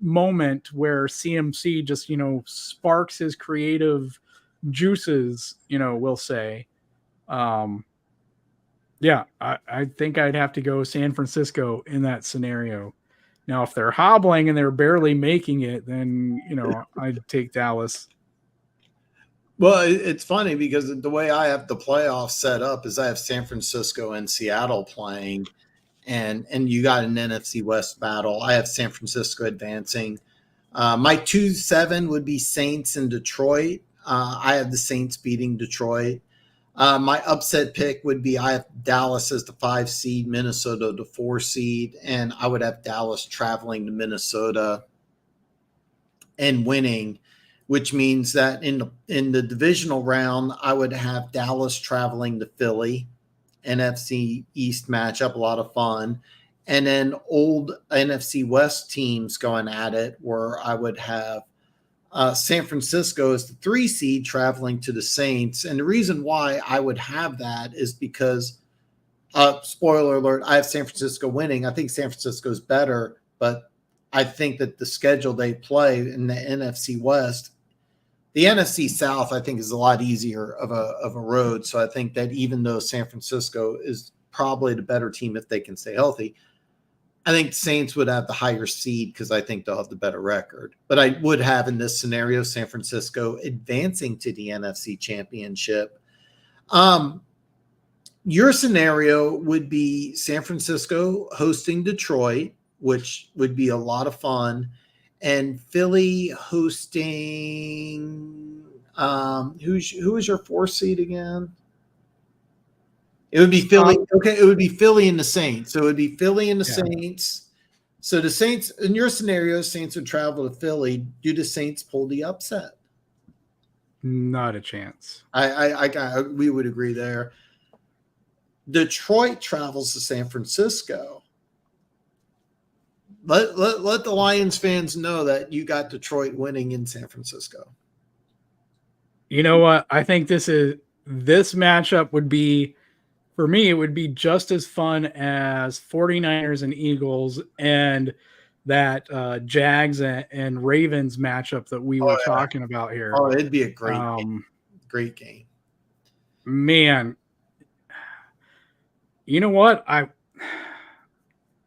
moment where CMC just, sparks his creative juices, we'll say. Yeah, I think I'd have to go San Francisco in that scenario. Now, if they're hobbling and they're barely making it, then, I'd take Dallas. Well, it's funny because the way I have the playoffs set up is I have San Francisco and Seattle playing, and you got an NFC West battle. I have San Francisco advancing. My 2-7 would be Saints and Detroit. I have the Saints beating Detroit. My upset pick would be I have Dallas as the 5 seed, Minnesota the 4 seed, and I would have Dallas traveling to Minnesota and winning, which means that in the divisional round, I would have Dallas traveling to Philly, NFC East matchup, a lot of fun. And then old NFC West teams going at it, where I would have San Francisco as the 3 seed traveling to the Saints. And the reason why I would have that is because, spoiler alert, I have San Francisco winning. I think San Francisco is better, but I think that the schedule they play in the NFC West, the NFC South, I think is a lot easier of a road. So I think that even though San Francisco is probably the better team if they can stay healthy, I think Saints would have the higher seed because I think they'll have the better record. But I would have in this scenario San Francisco advancing to the NFC Championship. Your scenario would be San Francisco hosting Detroit, which would be a lot of fun, and Philly hosting who is your 4 seed again? It would be Philly. Okay, it would be Philly and the Saints. So it would be Philly and the Saints. So the Saints, in your scenario, Saints would travel to Philly. Do the Saints pull the upset? Not a chance. We would agree there. Detroit travels to San Francisco. Let the Lions fans know that you got Detroit winning in San Francisco. You know what? I think this matchup would be, for me, it would be just as fun as 49ers and Eagles and that Jags and Ravens matchup that we were talking about here. Oh, it'd be a great game. Man, you know what?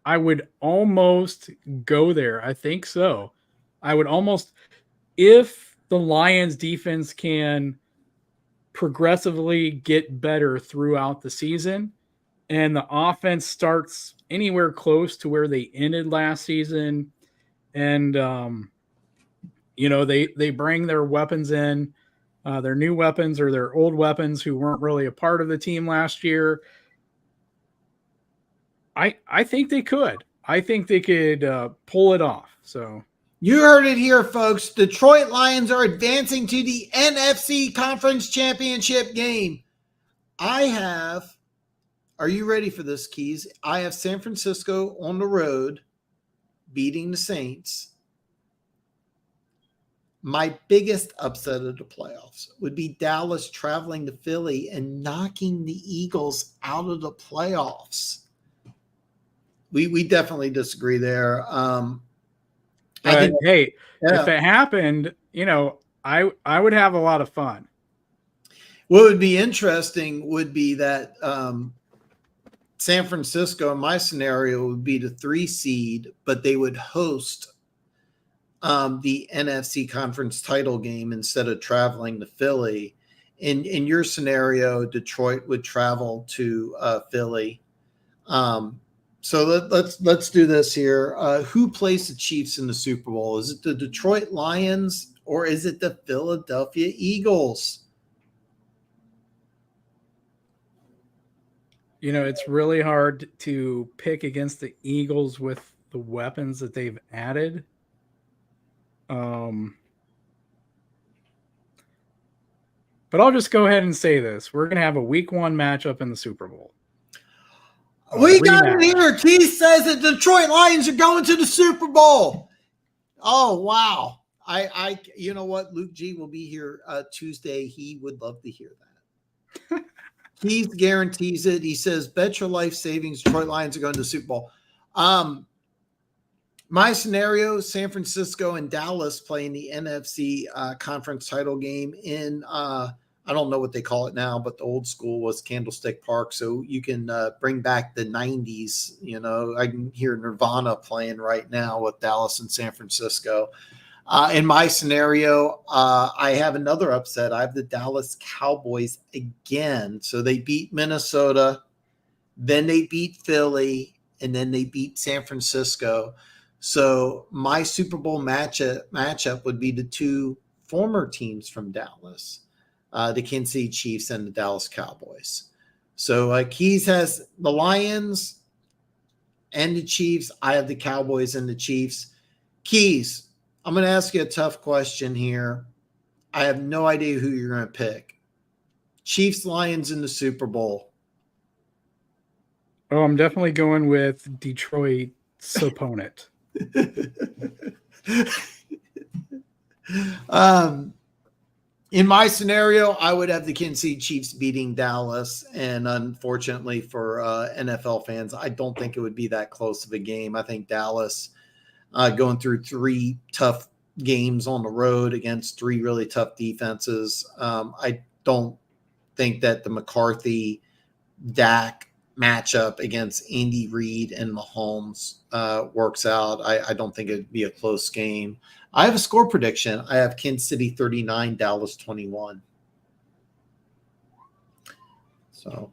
I would almost go there. I think so. I would almost, if the Lions defense can progressively get better throughout the season and the offense starts anywhere close to where they ended last season, and they bring their weapons in, their new weapons or their old weapons who weren't really a part of the team last year, I think they could. I think they could pull it off. So you heard it here, folks. Detroit Lions are advancing to the NFC Conference Championship game. Are you ready for this, Keas? I have San Francisco on the road beating the Saints. My biggest upset of the playoffs would be Dallas traveling to Philly and knocking the Eagles out of the playoffs. We definitely disagree there. If it happened, I would have a lot of fun. What would be interesting would be that San Francisco, in my scenario, would be the 3 seed, but they would host the NFC Conference title game instead of traveling to Philly. In your scenario, Detroit would travel to Philly. So let's do this here. Who plays the Chiefs in the Super Bowl? Is it the Detroit Lions or is it the Philadelphia Eagles? It's really hard to pick against the Eagles with the weapons that they've added. But I'll just go ahead and say this. We're going to have a week 1 matchup in the Super Bowl. We got it here. Keas says that Detroit Lions are going to the Super Bowl. Oh, wow. I you know what? Luke G will be here Tuesday. He would love to hear that. Keas guarantees it. He says, bet your life savings Detroit Lions are going to the Super Bowl. My scenario: San Francisco and Dallas playing the NFC conference title game in I don't know what they call it now, but the old school was Candlestick Park. So you can bring back the 90s. You know, I can hear Nirvana playing right now with Dallas and San Francisco. In my scenario, I have another upset. I have the Dallas Cowboys again. So they beat Minnesota, then they beat Philly, and then they beat San Francisco. So my Super Bowl matchup would be the two former teams from Dallas, the Kansas City Chiefs and the Dallas Cowboys. So Keas has the Lions and the Chiefs. I have the Cowboys and the Chiefs. Keas, I'm going to ask you a tough question here. I have no idea who you're going to pick. Chiefs, Lions in the Super Bowl. Oh, I'm definitely going with Detroit's opponent. In my scenario, I would have the Kansas City Chiefs beating Dallas. And unfortunately for NFL fans, I don't think it would be that close of a game. I think Dallas going through three tough games on the road against three really tough defenses. I don't think that the McCarthy Dak matchup against Andy Reid and Mahomes works out. I don't think it'd be a close game. I have a score prediction. I have Kansas City 39, Dallas 21. So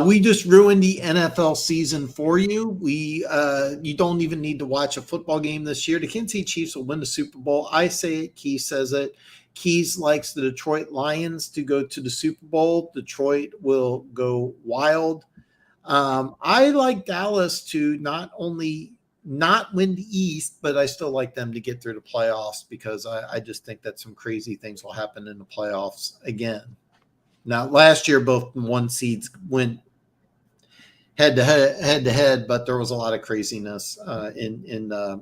we just ruined the NFL season for you. You don't even need to watch a football game this year. The Kansas City Chiefs will win the Super Bowl. I say it. Keas says it. Keas likes the Detroit Lions to go to the Super Bowl. Detroit will go wild. I like Dallas to not only not win the East, but I still like them to get through the playoffs because I just think that some crazy things will happen in the playoffs again. Now, last year, both one seeds went head to head, but there was a lot of craziness in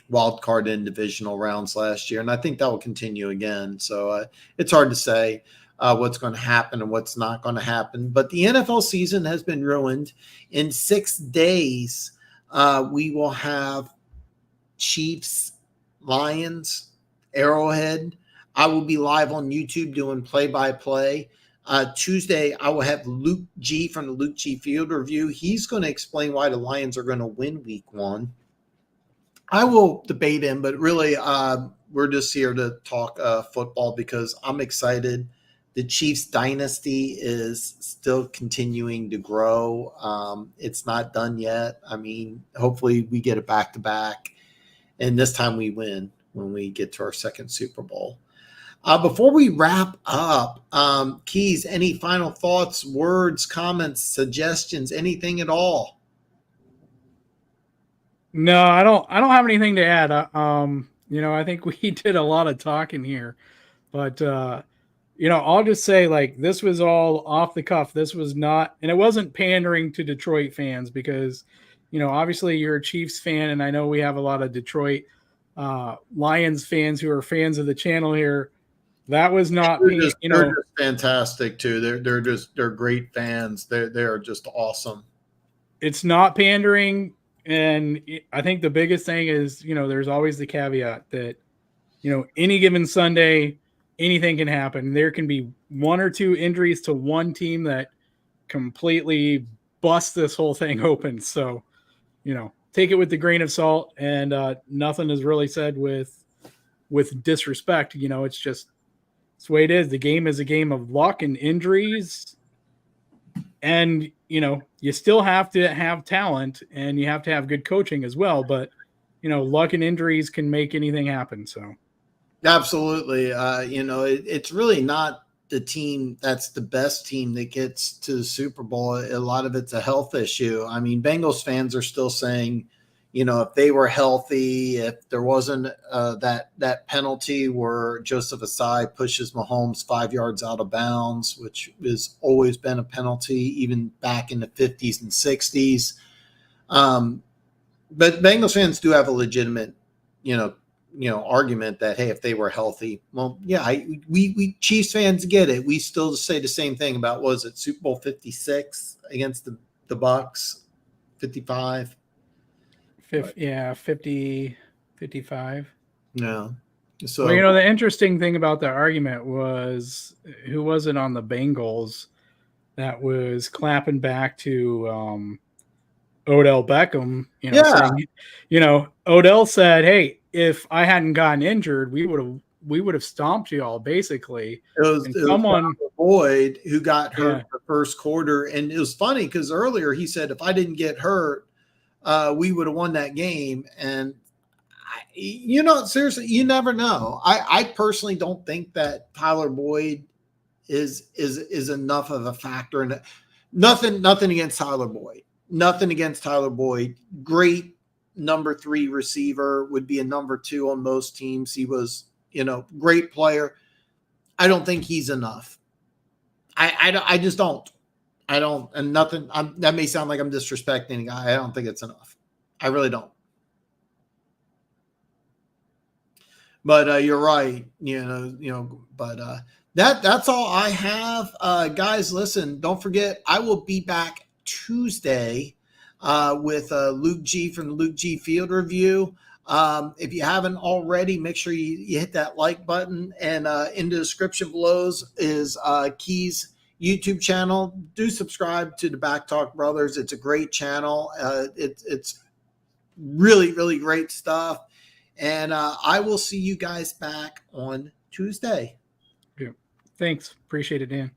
wild card and divisional rounds last year, and I think that will continue again. So it's hard to say what's going to happen and what's not going to happen. But the NFL season has been ruined. In 6 days, we will have Chiefs, Lions, Arrowhead. I will be live on YouTube doing play-by-play. Tuesday, I will have Luke G from the Luke G Field Review. He's going to explain why the Lions are going to win week 1. I will debate him, but really we're just here to talk football because I'm excited. The Chiefs dynasty is still continuing to grow. It's not done yet. I mean, hopefully we get it back-to-back, and this time we win when we get to our second Super Bowl. Before we wrap up, Keas, any final thoughts, words, comments, suggestions, anything at all? No, I don't have anything to add. I think we did a lot of talking here, but I'll just say like this was all off the cuff. This was not, and it wasn't pandering to Detroit fans because, obviously you're a Chiefs fan, and I know we have a lot of Detroit Lions fans who are fans of the channel here. That was not, they're just fantastic too. They're great fans. They're just awesome. It's not pandering. And I think the biggest thing is, there's always the caveat that, any given Sunday, anything can happen. There can be one or two injuries to one team that completely bust this whole thing open. So, take it with the grain of salt, and nothing is really said with disrespect. It's the way it is. The game is a game of luck and injuries. And, you still have to have talent and you have to have good coaching as well. But, luck and injuries can make anything happen. So, absolutely. It's really not the team that's the best team that gets to the Super Bowl. A lot of it's a health issue. I mean, Bengals fans are still saying, if they were healthy, if there wasn't that penalty where Joseph Asai pushes Mahomes 5 yards out of bounds, which has always been a penalty, even back in the 50s and 60s. But Bengals fans do have a legitimate, argument that, hey, if they were healthy, well, yeah, we Chiefs fans get it. We still say the same thing about, was it Super Bowl 56 against the Bucks, 55? 50, 55. Yeah. So Well, the interesting thing about the argument was who was it on the Bengals that was clapping back to Odell Beckham, saying, Odell said, "Hey, if I hadn't gotten injured, we would have stomped you all basically." it was someone Boyd who got hurt Yeah. the first quarter, and it was funny because earlier he said if I didn't get hurt, we would have won that game. And seriously, you never know. I personally don't think that Tyler Boyd is enough of a factor in it. Nothing against Tyler Boyd. Nothing against Tyler Boyd. Great number 3 receiver, would be a number 2 on most teams. He was, great player. I don't think he's enough. I just don't. I don't, and nothing. That may sound like I'm disrespecting a guy. I don't think it's enough. I really don't. But you're right. But that's all I have. Guys, listen, don't forget, I will be back Tuesday with Luke G from the Luke G Field Review. If you haven't already, make sure you hit that like button. And in the description below is Keas' YouTube channel. Do subscribe to the BAK Talk Brothers. It's a great channel. It's really, really great stuff. And I will see you guys back on Tuesday. Yeah. Thanks. Appreciate it, Dan.